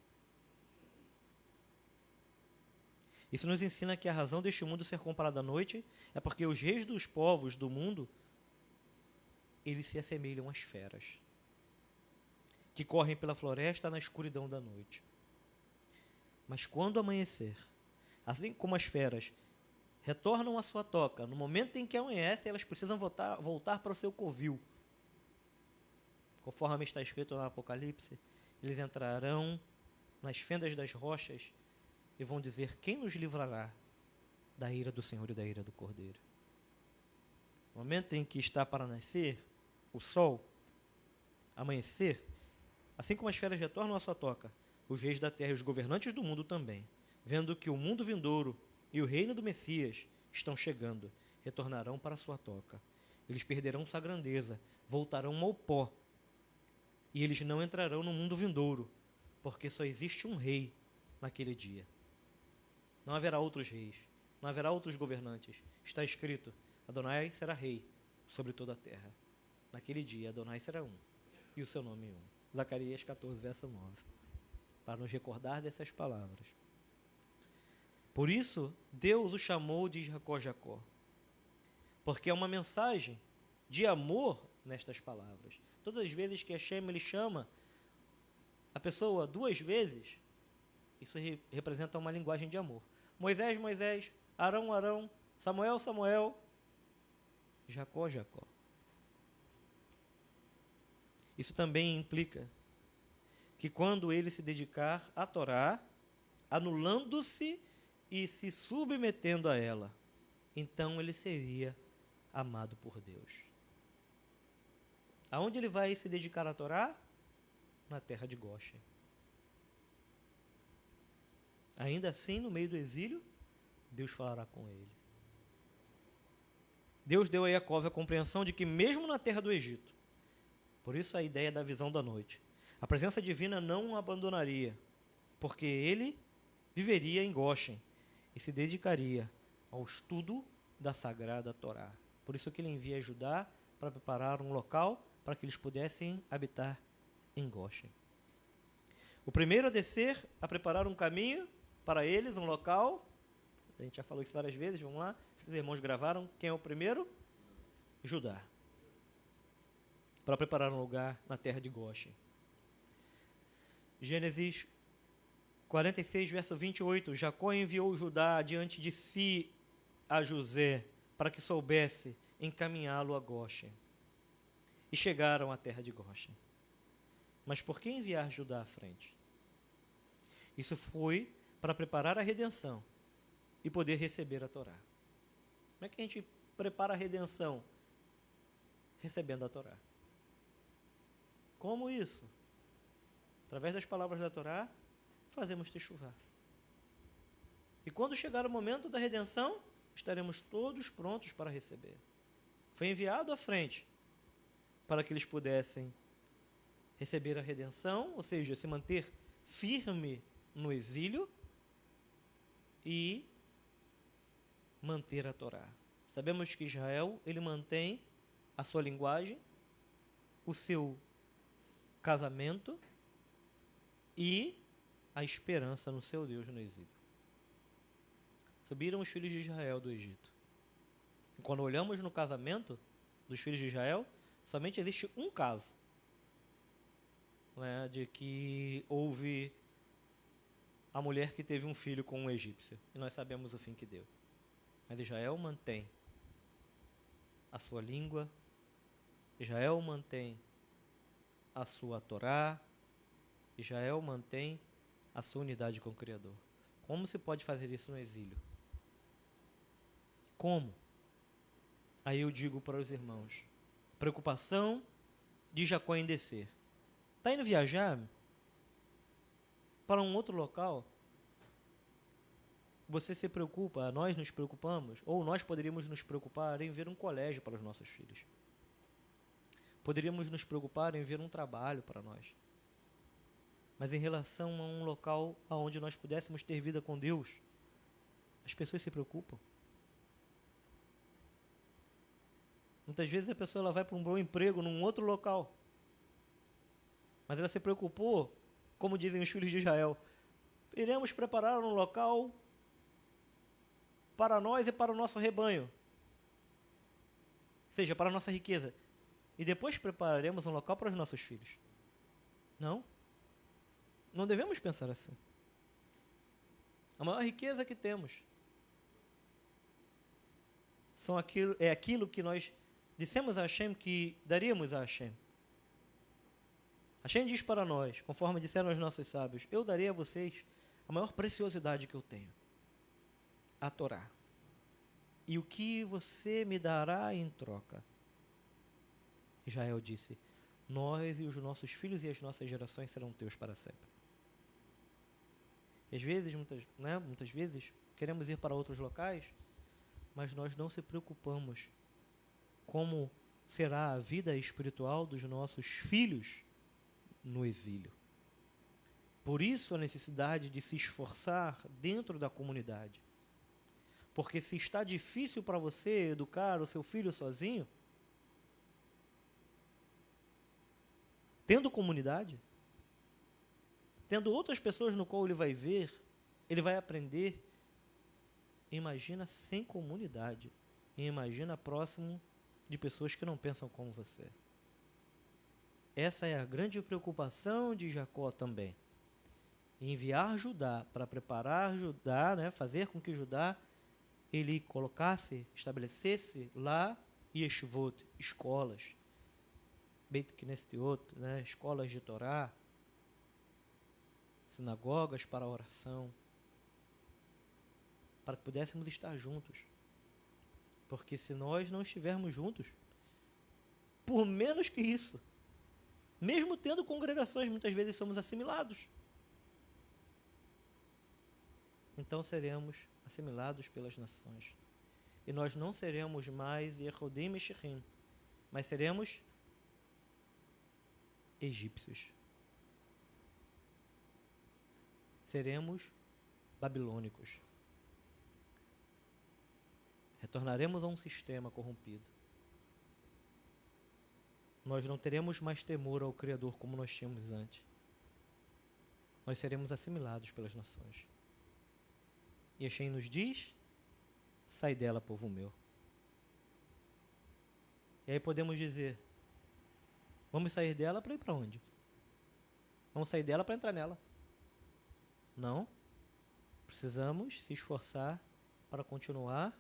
Isso nos ensina que a razão deste mundo ser comparado à noite é porque os reis dos povos do mundo, eles se assemelham às feras, que correm pela floresta na escuridão da noite. Mas quando amanhecer, assim como as feras retornam à sua toca, no momento em que amanhece, elas precisam voltar para o seu covil. Conforme está escrito no Apocalipse, eles entrarão nas fendas das rochas e vão dizer: quem nos livrará da ira do Senhor e da ira do Cordeiro? No momento em que está para nascer o sol, amanhecer, assim como as feras retornam à sua toca, os reis da terra e os governantes do mundo também, vendo que o mundo vindouro e o reino do Messias estão chegando, retornarão para a sua toca. Eles perderão sua grandeza, voltarão ao pó, e eles não entrarão no mundo vindouro, porque só existe um rei naquele dia. Não haverá outros reis, não haverá outros governantes. Está escrito: Adonai será rei sobre toda a terra. Naquele dia, Adonai será um, e o seu nome um. Zacarias 14, verso 9. Para nos recordar dessas palavras. Por isso, Deus o chamou de Jacó, Jacó. Porque é uma mensagem de amor nestas palavras. Todas as vezes que Hashem ele chama a pessoa duas vezes, isso representa uma linguagem de amor. Moisés, Moisés, Arão, Arão, Samuel, Samuel, Jacó, Jacó. Isso também implica que quando ele se dedicar à Torá, anulando-se e se submetendo a ela, então ele seria amado por Deus. Aonde ele vai se dedicar à Torá? Na terra de Goshen. Ainda assim, no meio do exílio, Deus falará com ele. Deus deu a Jacó a compreensão de que mesmo na terra do Egito, por isso a ideia da visão da noite, a presença divina não o abandonaria, porque ele viveria em Goshen e se dedicaria ao estudo da Sagrada Torá. Por isso que ele envia Judá para preparar um local para que eles pudessem habitar em Goshen. O primeiro a descer, a preparar um caminho para eles, um local. A gente já falou isso várias vezes, vamos lá. Os irmãos gravaram. Quem é o primeiro? Judá. Para preparar um lugar na terra de Goshen. Gênesis 46, verso 28. Jacó enviou Judá diante de si a José, para que soubesse encaminhá-lo a Goshen. E chegaram à terra de Goshen. Mas por que enviar Judá à frente? Isso foi para preparar a redenção e poder receber a Torá. Como é que a gente prepara a redenção? Recebendo a Torá. Como isso? Através das palavras da Torá, fazemos techuvá. E quando chegar o momento da redenção, estaremos todos prontos para receber. Foi enviado à frente para que eles pudessem receber a redenção, ou seja, se manter firme no exílio e manter a Torá. Sabemos que Israel, ele mantém a sua linguagem, o seu casamento e a esperança no seu Deus no exílio. Subiram os filhos de Israel do Egito. E quando olhamos no casamento dos filhos de Israel, somente existe um caso, né, de que houve a mulher que teve um filho com um egípcio. E nós sabemos o fim que deu. Mas Israel mantém a sua língua, Israel mantém a sua Torá, Israel mantém a sua unidade com o Criador. Como se pode fazer isso no exílio? Como? Aí eu digo para os irmãos, preocupação de Jacó em descer. Está indo viajar para um outro local? Você se preocupa, nós nos preocupamos, ou nós poderíamos nos preocupar em ver um colégio para os nossos filhos. Poderíamos nos preocupar em ver um trabalho para nós. Mas em relação a um local onde nós pudéssemos ter vida com Deus, as pessoas se preocupam. Muitas vezes a pessoa ela vai para um bom emprego num outro local. Mas ela se preocupou, como dizem os filhos de Israel, iremos preparar um local para nós e para o nosso rebanho. Ou seja, para a nossa riqueza. E depois prepararemos um local para os nossos filhos. Não. Não devemos pensar assim. A maior riqueza que temos é aquilo que nós dissemos a Hashem que daríamos a Hashem. Hashem diz para nós, conforme disseram os nossos sábios, eu darei a vocês a maior preciosidade que eu tenho, a Torá. E o que você me dará em troca? Israel disse, nós e os nossos filhos e as nossas gerações serão teus para sempre. E às vezes, muitas vezes, queremos ir para outros locais, mas nós não se preocupamos como será a vida espiritual dos nossos filhos no exílio. Por isso a necessidade de se esforçar dentro da comunidade. Porque se está difícil para você educar o seu filho sozinho, tendo comunidade, tendo outras pessoas no qual ele vai ver, ele vai aprender. Imagina sem comunidade. E imagina próximo de pessoas que não pensam como você. Essa é a grande preocupação de Jacó também. Enviar Judá para preparar Judá, fazer com que Judá ele estabelecesse lá yeshivot, escolas, Beit Knestiot, escolas de Torá, sinagogas para a oração, para que pudéssemos estar juntos. Porque se nós não estivermos juntos, por menos que isso, mesmo tendo congregações, muitas vezes somos assimilados. então seremos assimilados pelas nações. E nós não seremos mais Yehudim e Meshechim, mas seremos egípcios. Seremos babilônicos. Retornaremos a um sistema corrompido. Nós não teremos mais temor ao Criador como nós tínhamos antes. Nós seremos assimilados pelas nações. E Hashem nos diz: sai dela, povo meu. E aí podemos dizer: vamos sair dela para ir para onde? Vamos sair dela para entrar nela. Não. Precisamos se esforçar para continuar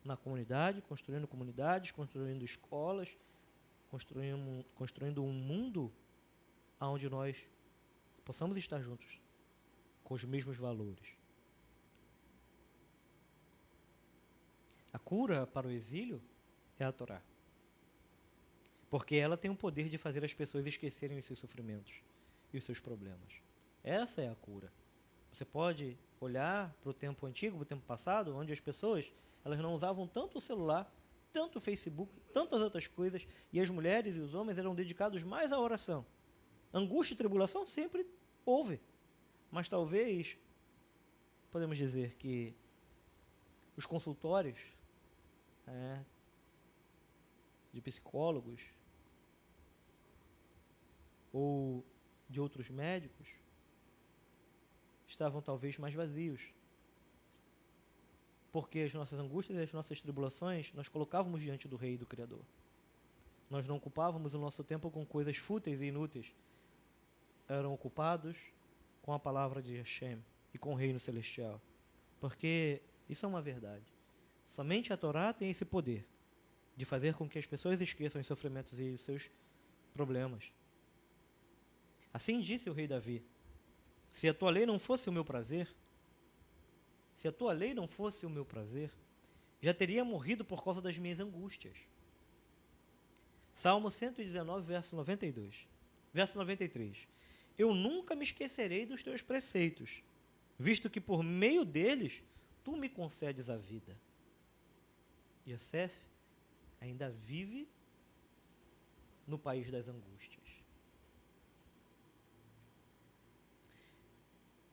na comunidade, construindo comunidades, construindo escolas, construindo um mundo onde nós possamos estar juntos, com os mesmos valores. A cura para o exílio é a Torá, porque ela tem o poder de fazer as pessoas esquecerem os seus sofrimentos e os seus problemas. Essa é a cura. Você pode olhar para o tempo antigo, para o tempo passado, onde as pessoas elas não usavam tanto o celular, tanto o Facebook, tantas outras coisas, e as mulheres e os homens eram dedicados mais à oração. Angústia e tribulação sempre houve, mas talvez podemos dizer que os consultórios de psicólogos ou de outros médicos estavam talvez mais vazios, porque as nossas angústias e as nossas tribulações nós colocávamos diante do Rei e do Criador. Nós não ocupávamos o nosso tempo com coisas fúteis e inúteis. Eram ocupados com a palavra de Hashem e com o Reino Celestial, porque isso é uma verdade. Somente a Torá tem esse poder de fazer com que as pessoas esqueçam os sofrimentos e os seus problemas. Assim disse o rei Davi: se a tua lei não fosse o meu prazer, se a tua lei não fosse o meu prazer, já teria morrido por causa das minhas angústias. Salmo 119, verso 92. Verso 93. Eu nunca me esquecerei dos teus preceitos, visto que por meio deles tu me concedes a vida. Yosef ainda vive no país das angústias.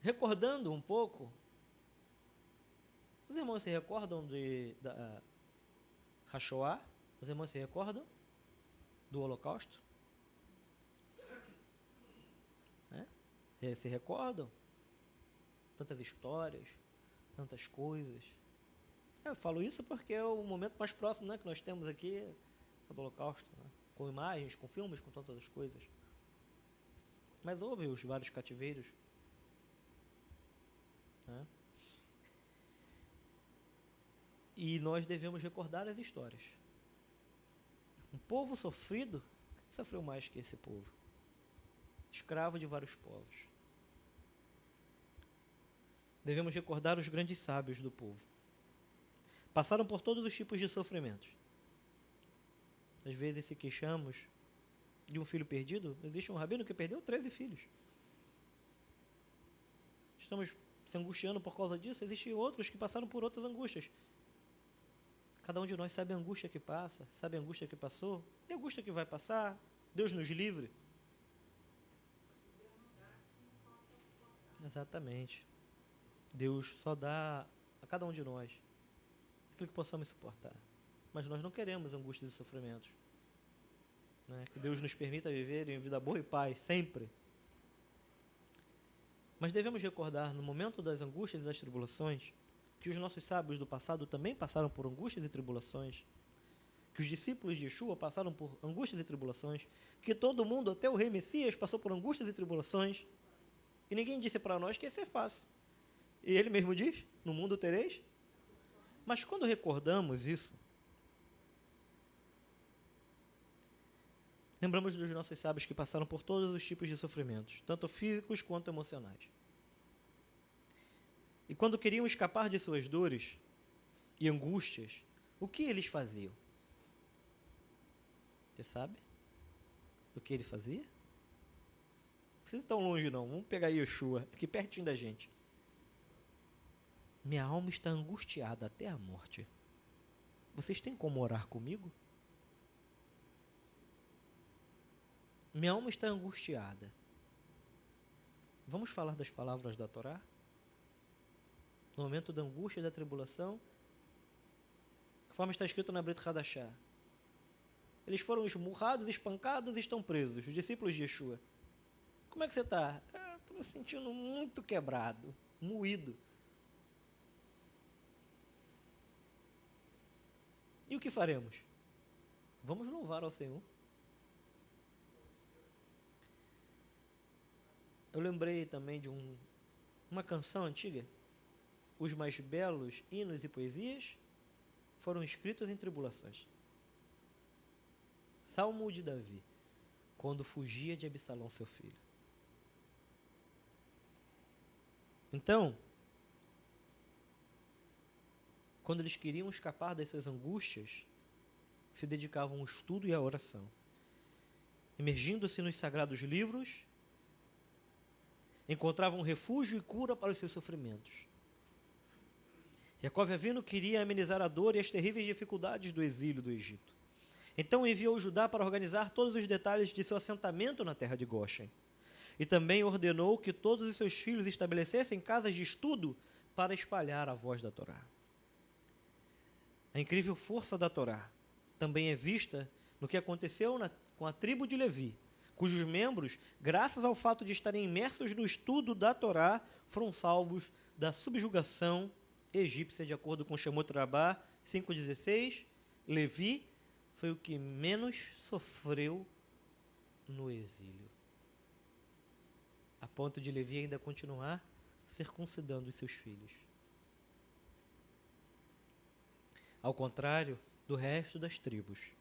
Recordando um pouco, os irmãos se recordam da Hashoah? Os irmãos se recordam do Holocausto? Se recordam? Tantas histórias, tantas coisas. Eu falo isso porque é o momento mais próximo, que nós temos aqui do Holocausto, com imagens, com filmes, com tantas coisas. Mas houve os vários cativeiros. E nós devemos recordar as histórias. Um povo sofrido, quem sofreu mais que esse povo? Escravo de vários povos. Devemos recordar os grandes sábios do povo. Passaram por todos os tipos de sofrimentos. Às vezes se queixamos de um filho perdido. Existe um rabino que perdeu 13 filhos. Estamos se angustiando por causa disso. Existem outros que passaram por outras angústias. Cada um de nós sabe a angústia que passa, sabe a angústia que passou e a angústia que vai passar. Deus nos livre. Exatamente. Deus só dá a cada um de nós aquilo que possamos suportar. Mas nós não queremos angústias e sofrimentos. Que Deus nos permita viver em vida boa e paz, sempre. Mas devemos recordar, no momento das angústias e das tribulações, que os nossos sábios do passado também passaram por angústias e tribulações, que os discípulos de Yeshua passaram por angústias e tribulações, que todo mundo, até o rei Messias, passou por angústias e tribulações, e ninguém disse para nós que ia ser fácil. E ele mesmo diz, no mundo tereis. Mas quando recordamos isso, lembramos dos nossos sábios que passaram por todos os tipos de sofrimentos, tanto físicos quanto emocionais. E quando queriam escapar de suas dores e angústias, o que eles faziam? Você sabe o que ele fazia? Não precisa ir tão longe não, vamos pegar Yeshua, aqui pertinho da gente. minha alma está angustiada até a morte. Vocês têm como orar comigo? Minha alma está angustiada. Vamos falar das palavras da Torá? No momento da angústia e da tribulação, conforme está escrito na Brit Hadashah. Eles foram esmurrados, espancados e estão presos, os discípulos de Yeshua. Como é que você está? Estou me sentindo muito quebrado, moído. E o que faremos? Vamos louvar ao Senhor. Eu lembrei também de uma canção antiga. Os mais belos hinos e poesias foram escritos em tribulações. Salmo de Davi, quando fugia de Absalão, seu filho. Então, quando eles queriam escapar das suas angústias, se dedicavam ao estudo e à oração, emergindo-se nos sagrados livros, encontravam refúgio e cura para os seus sofrimentos. Jacó Avinu queria amenizar a dor e as terríveis dificuldades do exílio do Egito. Então enviou Judá para organizar todos os detalhes de seu assentamento na terra de Goshen. E também ordenou que todos os seus filhos estabelecessem casas de estudo para espalhar a voz da Torá. A incrível força da Torá também é vista no que aconteceu com a tribo de Levi, cujos membros, graças ao fato de estarem imersos no estudo da Torá, foram salvos da subjugação egípcia, de acordo com Shemot Rabbah 5,16. Levi foi o que menos sofreu no exílio, a ponto de Levi ainda continuar circuncidando os seus filhos. Ao contrário do resto das tribos,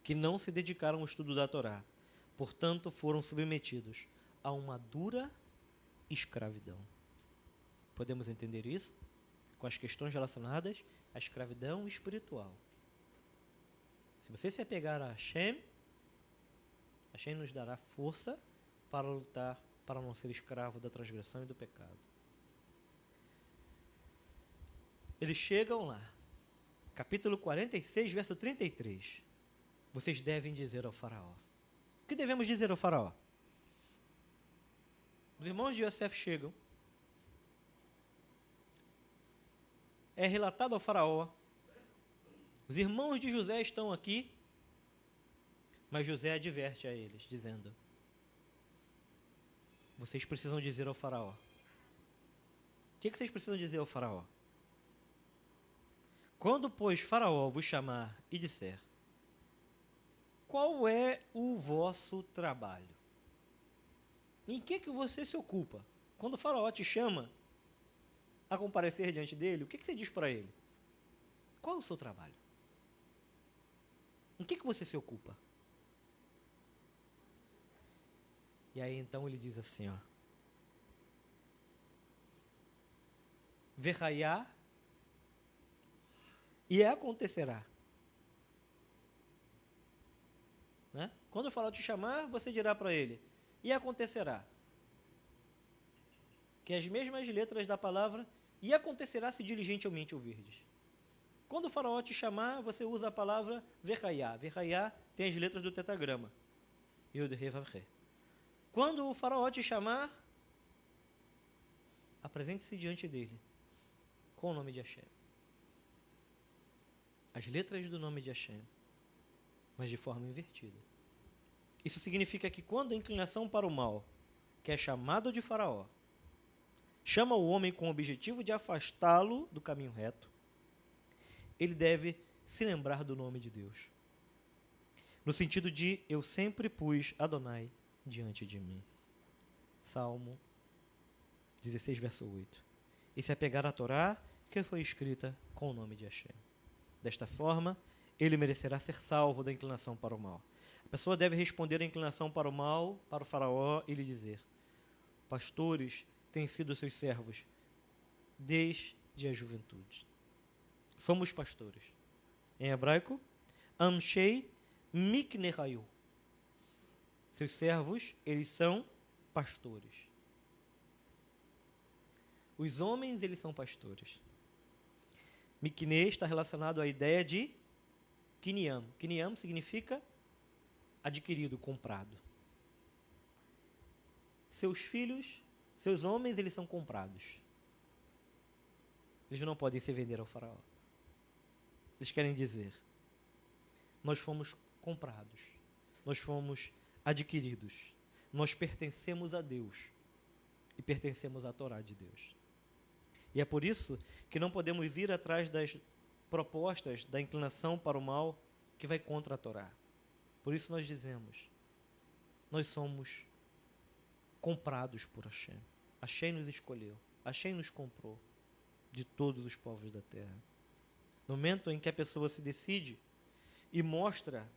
que não se dedicaram ao estudo da Torá, portanto foram submetidos a uma dura escravidão. Podemos entender isso com as questões relacionadas à escravidão espiritual. Se você se apegar a Hashem, Hashem nos dará força para lutar para não ser escravo da transgressão e do pecado. Eles chegam lá, capítulo 46, verso 33. Vocês devem dizer ao faraó. O que devemos dizer ao faraó? Os irmãos de Yosef chegam. É relatado ao faraó. Os irmãos de José estão aqui, mas José adverte a eles, dizendo: vocês precisam dizer ao faraó. O que vocês precisam dizer ao faraó? Quando, pois, faraó vos chamar e disser: qual é o vosso trabalho? Em que você se ocupa? Quando o faraó te chama a comparecer diante dele, o que você diz para ele? Qual é o seu trabalho? Em que você se ocupa? E aí então ele diz assim, ó: Verraiá, e acontecerá. Né? Quando o faraó te chamar, você dirá para ele: e acontecerá. Que as mesmas letras da palavra e acontecerá se diligentemente ouvirdes. Quando o faraó te chamar, você usa a palavra verraiá. Verraiá tem as letras do tetragrama. Yud, He, Vav, He. Quando o faraó te chamar, apresente-se diante dele com o nome de Hashem. As letras do nome de Hashem, mas de forma invertida. Isso significa que quando a inclinação para o mal, que é chamado de faraó, chama o homem com o objetivo de afastá-lo do caminho reto, ele deve se lembrar do nome de Deus. No sentido de: eu sempre pus Adonai diante de mim. Salmo 16, verso 8. E se apegar à Torá, que foi escrita com o nome de Hashem. Desta forma, ele merecerá ser salvo da inclinação para o mal. A pessoa deve responder à inclinação para o mal, para o faraó, e lhe dizer: pastores têm sido seus servos desde a juventude. Somos pastores. Em hebraico, Amshei Miknehayu. Seus servos, eles são pastores. Os homens, eles são pastores. Miquinê está relacionado à ideia de Quiniam. Quiniam significa adquirido, comprado. Seus filhos, seus homens, eles são comprados. Eles não podem se vender ao faraó. Eles querem dizer, nós fomos comprados, nós fomos adquiridos, nós pertencemos a Deus e pertencemos à Torá de Deus. E é por isso que não podemos ir atrás das propostas da inclinação para o mal que vai contra a Torá. Por isso nós dizemos, nós somos comprados por Hashem. Hashem nos escolheu, Hashem nos comprou de todos os povos da terra. No momento em que a pessoa se decide e mostra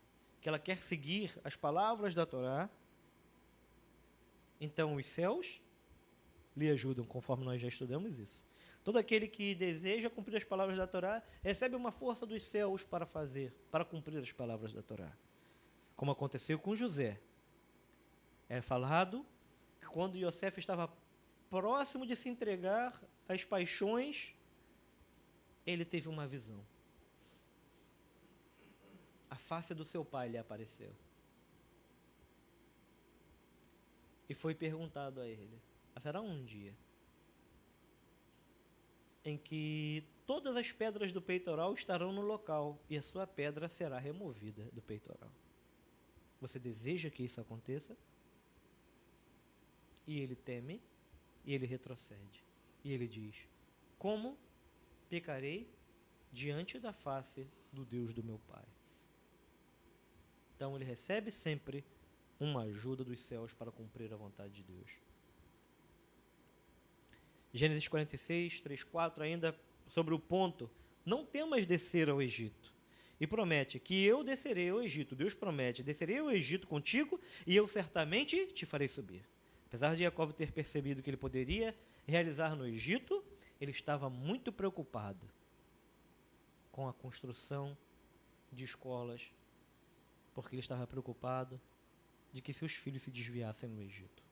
que ela quer seguir as palavras da Torá, então os céus lhe ajudam, conforme nós já estudamos isso. Todo aquele que deseja cumprir as palavras da Torá recebe uma força dos céus para cumprir as palavras da Torá. Como aconteceu com José. É falado que quando Yosef estava próximo de se entregar às paixões, ele teve uma visão. A face do seu pai lhe apareceu. E foi perguntado a ele, haverá um dia em que todas as pedras do peitoral estarão no local e a sua pedra será removida do peitoral. Você deseja que isso aconteça? E ele teme, e ele retrocede. E ele diz, como pecarei diante da face do Deus do meu pai? Então ele recebe sempre uma ajuda dos céus para cumprir a vontade de Deus. Gênesis 46, 3, 4, ainda sobre o ponto, não temas descer ao Egito. E promete que eu descerei ao Egito. Deus promete, descerei ao Egito contigo e eu certamente te farei subir. Apesar de Jacó ter percebido que ele poderia realizar no Egito, ele estava muito preocupado com a construção de escolas, porque ele estava preocupado de que seus filhos se desviassem no Egito.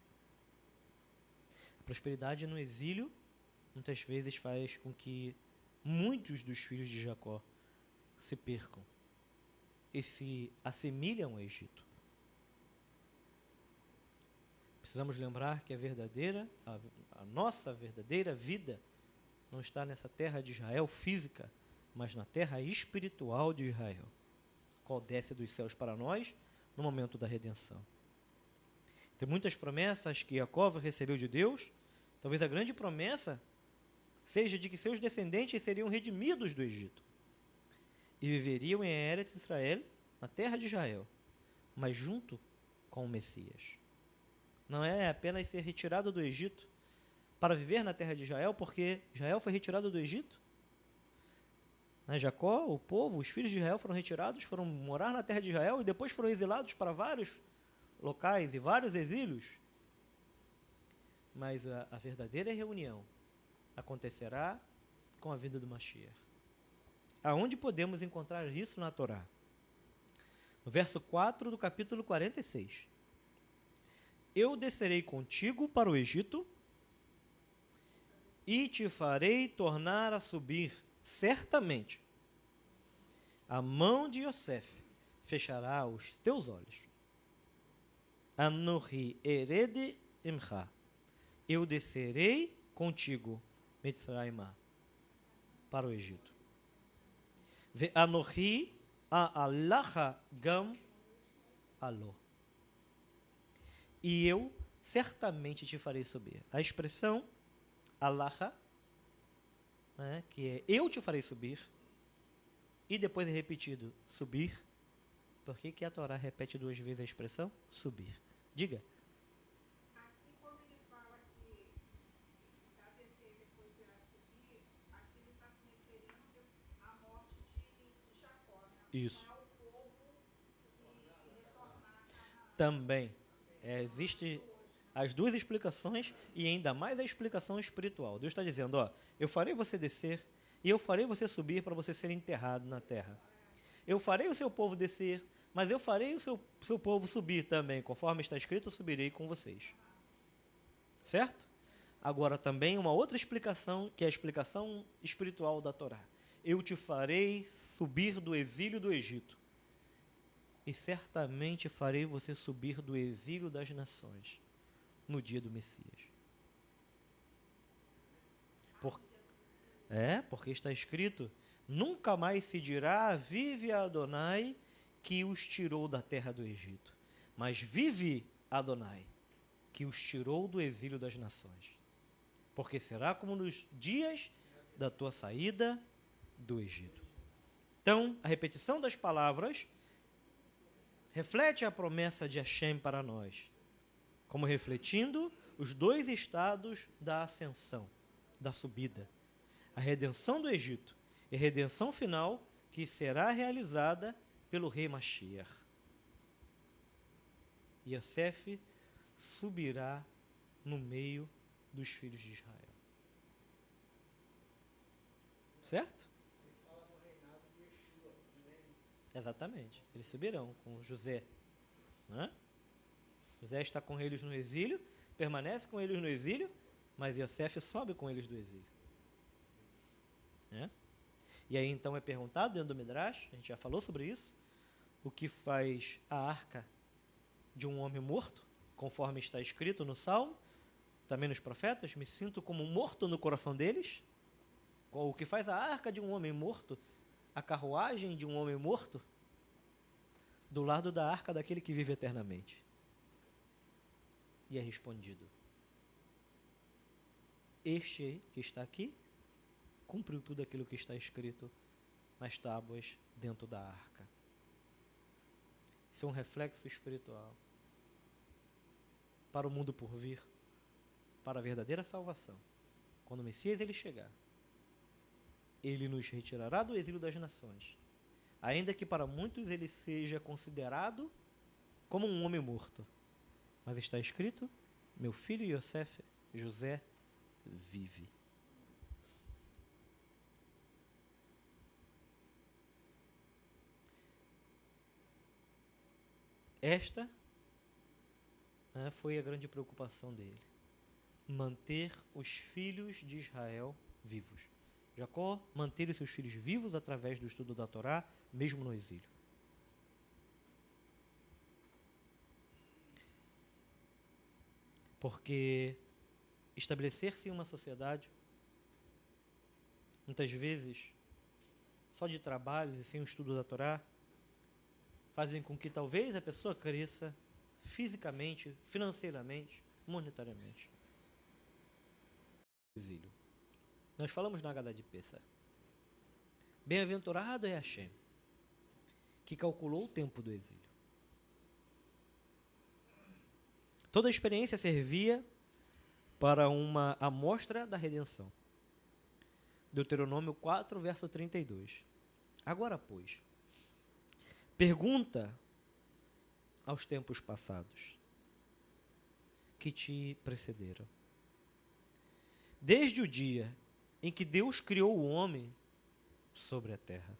A prosperidade no exílio muitas vezes faz com que muitos dos filhos de Jacó se percam e se assimilem ao Egito. Precisamos lembrar que a nossa verdadeira vida não está nessa terra de Israel física, mas na terra espiritual de Israel, qual desce dos céus para nós no momento da redenção. Tem muitas promessas que Jacó recebeu de Deus. Talvez a grande promessa seja de que seus descendentes seriam redimidos do Egito e viveriam em Eretz Israel, na terra de Israel, mas junto com o Messias. Não é apenas ser retirado do Egito para viver na terra de Israel, porque Israel foi retirado do Egito. Jacó, o povo, os filhos de Israel foram retirados, foram morar na terra de Israel e depois foram exilados para vários locais e vários exílios. Mas a verdadeira reunião acontecerá com a vinda do Mashiach. Aonde podemos encontrar isso na Torá? No verso 4 do capítulo 46. Eu descerei contigo para o Egito e te farei tornar a subir, certamente. A mão de Yosef fechará os teus olhos. Anohi erede imcha. Eu descerei contigo, Mitzrayimah, para o Egito. Ve anohi a'alacha gam alo. E eu certamente te farei subir. A expressão alacha, que é eu te farei subir, e depois é repetido subir. Por que a Torá repete 2 vezes a expressão subir? Diga. Aqui, quando ele fala que para descer e depois irá subir, aqui ele está se referindo à morte de Jacó, né? Isso. Ao povo e retornar a Canaã. Também. Existe as 2 explicações e ainda mais a explicação espiritual. Deus está dizendo, eu farei você descer e eu farei você subir para você ser enterrado na terra. Eu farei o seu povo descer, mas eu farei o seu povo subir também. Conforme está escrito, eu subirei com vocês. Certo? Agora também uma outra explicação, que é a explicação espiritual da Torá. Eu te farei subir do exílio do Egito, e certamente farei você subir do exílio das nações no dia do Messias. Porque está escrito, nunca mais se dirá, vive Adonai, que os tirou da terra do Egito, mas vive Adonai, que os tirou do exílio das nações. Porque será como nos dias da tua saída do Egito. Então, a repetição das palavras reflete a promessa de Hashem para nós, como refletindo os dois estados da ascensão, da subida. A redenção do Egito e a redenção final que será realizada pelo rei Mashiach. Yosef subirá no meio dos filhos de Israel. Certo? Ele fala do reinado de Yeshua também. Exatamente. Eles subirão com José. Né? José está com eles no exílio, permanece com eles no exílio, mas Yosef sobe com eles do exílio. Né? E aí então é perguntado dentro do Midrash, a gente já falou sobre isso, o que faz a arca de um homem morto, conforme está escrito no Salmo, também nos profetas, me sinto como um morto no coração deles. O que faz a arca de um homem morto, a carruagem de um homem morto, do lado da arca daquele que vive eternamente. E é respondido: este que está aqui cumpriu tudo aquilo que está escrito nas tábuas dentro da arca. Isso é um reflexo espiritual para o mundo por vir, para a verdadeira salvação. Quando o Messias ele chegar, ele nos retirará do exílio das nações, ainda que para muitos ele seja considerado como um homem morto. Mas está escrito, meu filho Yosef, José, vive. Esta foi a grande preocupação dele. Manter os filhos de Israel vivos. Jacó manteve seus filhos vivos através do estudo da Torá, mesmo no exílio. Porque estabelecer-se em uma sociedade, muitas vezes, só de trabalhos e sem o estudo da Torá, fazem com que talvez a pessoa cresça fisicamente, financeiramente, monetariamente. Exílio. Nós falamos na Haggadah de Pessah. Bem-aventurado é Hashem, que calculou o tempo do exílio. Toda a experiência servia para uma amostra da redenção. Deuteronômio 4, verso 32. Agora, pois, pergunta aos tempos passados que te precederam. Desde o dia em que Deus criou o homem sobre a terra,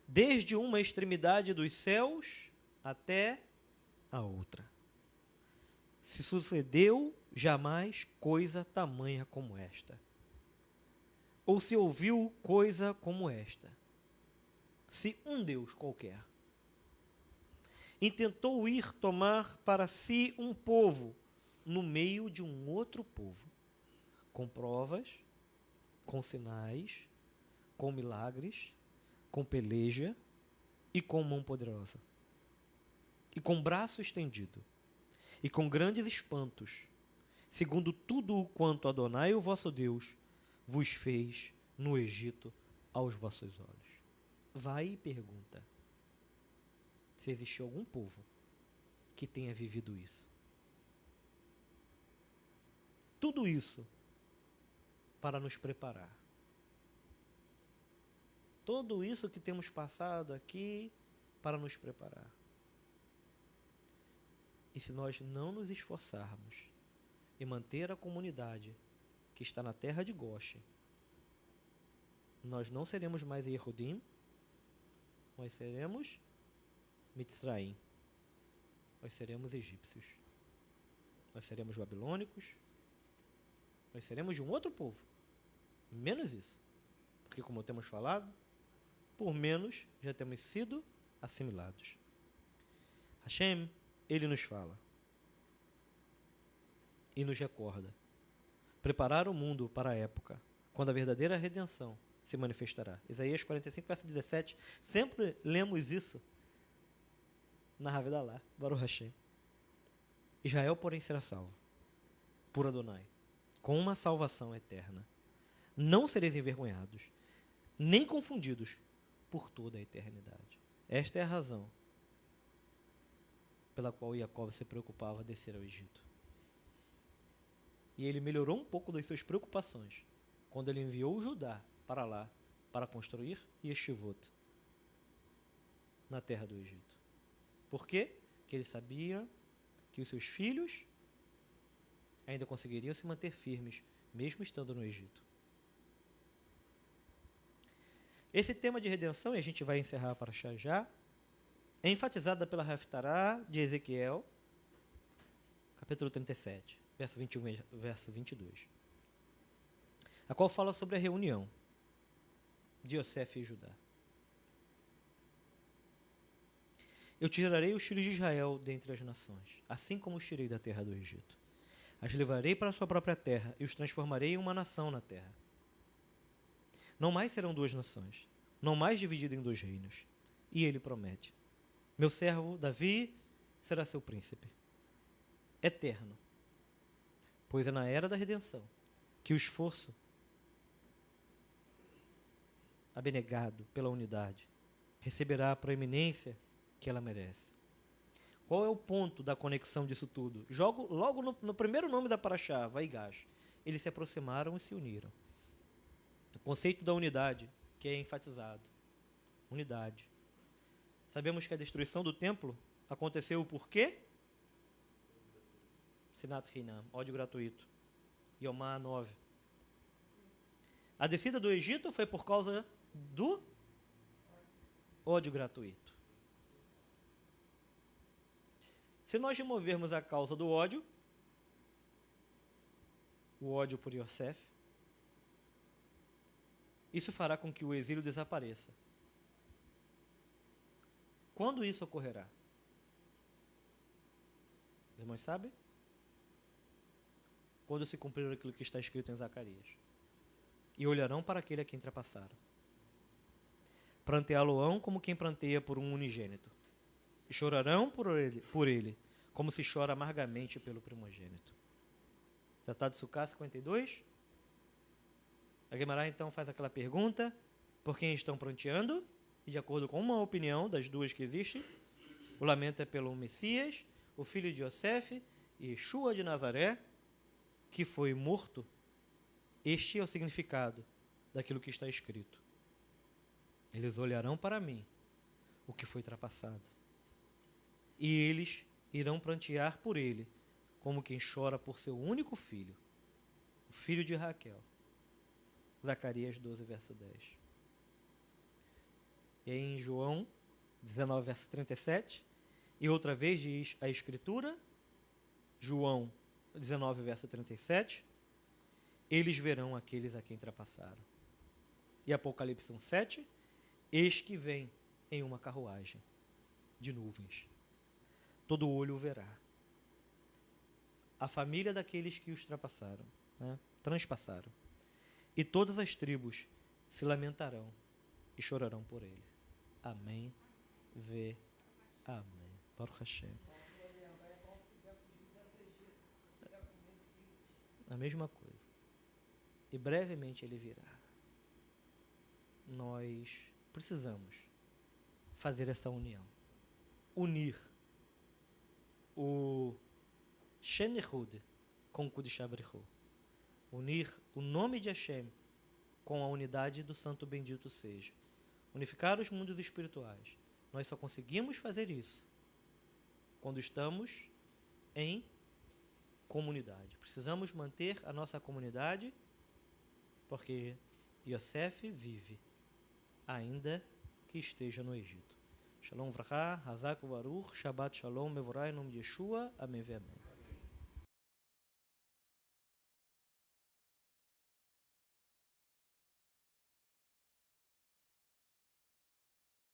desde uma extremidade dos céus até a outra, se sucedeu jamais coisa tamanha como esta, ou se ouviu coisa como esta, se um Deus qualquer intentou ir tomar para si um povo no meio de um outro povo, com provas, com sinais, com milagres, com peleja e com mão poderosa, e com braço estendido, e com grandes espantos, segundo tudo quanto Adonai, o vosso Deus, vos fez no Egito aos vossos olhos. Vai e pergunta se existe algum povo que tenha vivido isso. Tudo isso para nos preparar. Tudo isso que temos passado aqui para nos preparar. E se nós não nos esforçarmos em manter a comunidade que está na terra de Goshen, nós não seremos mais Yehudim, nós seremos Mitzraim, nós seremos egípcios. Nós seremos babilônicos. Nós seremos de um outro povo. Menos isso. Porque, como temos falado, por menos já temos sido assimilados. Hashem, ele nos fala e nos recorda. Preparar o mundo para a época quando a verdadeira redenção se manifestará. Isaías 45, verso 17. Sempre lemos isso na Havidalah, Baruch Hashem. Israel, porém, será salvo por Adonai, com uma salvação eterna. Não sereis envergonhados, nem confundidos por toda a eternidade. Esta é a razão pela qual Jacob se preocupava descer ao Egito. E ele melhorou um pouco das suas preocupações quando ele enviou Judá para lá para construir Yeshivot na terra do Egito. Por quê? Porque ele sabia que os seus filhos ainda conseguiriam se manter firmes, mesmo estando no Egito. Esse tema de redenção, e a gente vai encerrar para já, é enfatizado pela Haftarah de Ezequiel, capítulo 37, verso 21 e verso 22, a qual fala sobre a reunião de Yosef e Judá. Eu tirarei os filhos de Israel dentre as nações, assim como os tirei da terra do Egito. As levarei para a sua própria terra e os transformarei em uma nação na terra. Não mais serão duas nações, não mais dividida em dois reinos. E ele promete: meu servo Davi será seu príncipe, eterno. Pois é na era da redenção que o esforço abnegado pela unidade receberá a proeminência que ela merece. Qual é o ponto da conexão disso tudo? Logo no primeiro nome da Parashá, Vaigash, eles se aproximaram e se uniram. O conceito da unidade, que é enfatizado. Unidade. Sabemos que a destruição do templo aconteceu por quê? Sinat Hinam, ódio gratuito. Yomá 9. A descida do Egito foi por causa do ódio gratuito. Se nós removermos a causa do ódio, o ódio por Yosef, isso fará com que o exílio desapareça. Quando isso ocorrerá? Os irmãos sabem? Quando se cumprir aquilo que está escrito em Zacarias. E olharão para aquele a quem trapassaram. Pranteá-lo-ão como quem pranteia por um unigênito. E chorarão por ele, como se chora amargamente pelo primogênito. Tratado de Sukká 52. A Guemará então faz aquela pergunta: por quem estão pranteando? E de acordo com uma opinião das duas que existem, o lamento é pelo Messias, o filho de Yosef, Yeshua de Nazaré, que foi morto. Este é o significado daquilo que está escrito. Eles olharão para mim, o que foi trapassado. E eles irão prantear por ele, como quem chora por seu único filho, o filho de Raquel. Zacarias 12, verso 10. E aí em João 19, verso 37, e outra vez diz a Escritura, João 19, verso 37, eles verão aqueles a quem trapassaram. E Apocalipse 7, eis que vem em uma carruagem de nuvens. Todo olho o verá. A família daqueles que os trapassaram, transpassaram. E todas as tribos se lamentarão e chorarão por ele. Amém. Amém. Baruch Hashem. A mesma coisa. E brevemente ele virá. Nós precisamos fazer essa união. Unir o Shem Ehud com o Kudish Abrihu. Unir o nome de Hashem com a unidade do Santo Bendito seja. Unificar os mundos espirituais. Nós só conseguimos fazer isso quando estamos em comunidade. Precisamos manter a nossa comunidade porque Yosef vive, ainda que esteja no Egito. Shalom Vrachá, Hazak Baruch, Shabbat Shalom, Mevorah, em nome de Yeshua. Amém. Amém.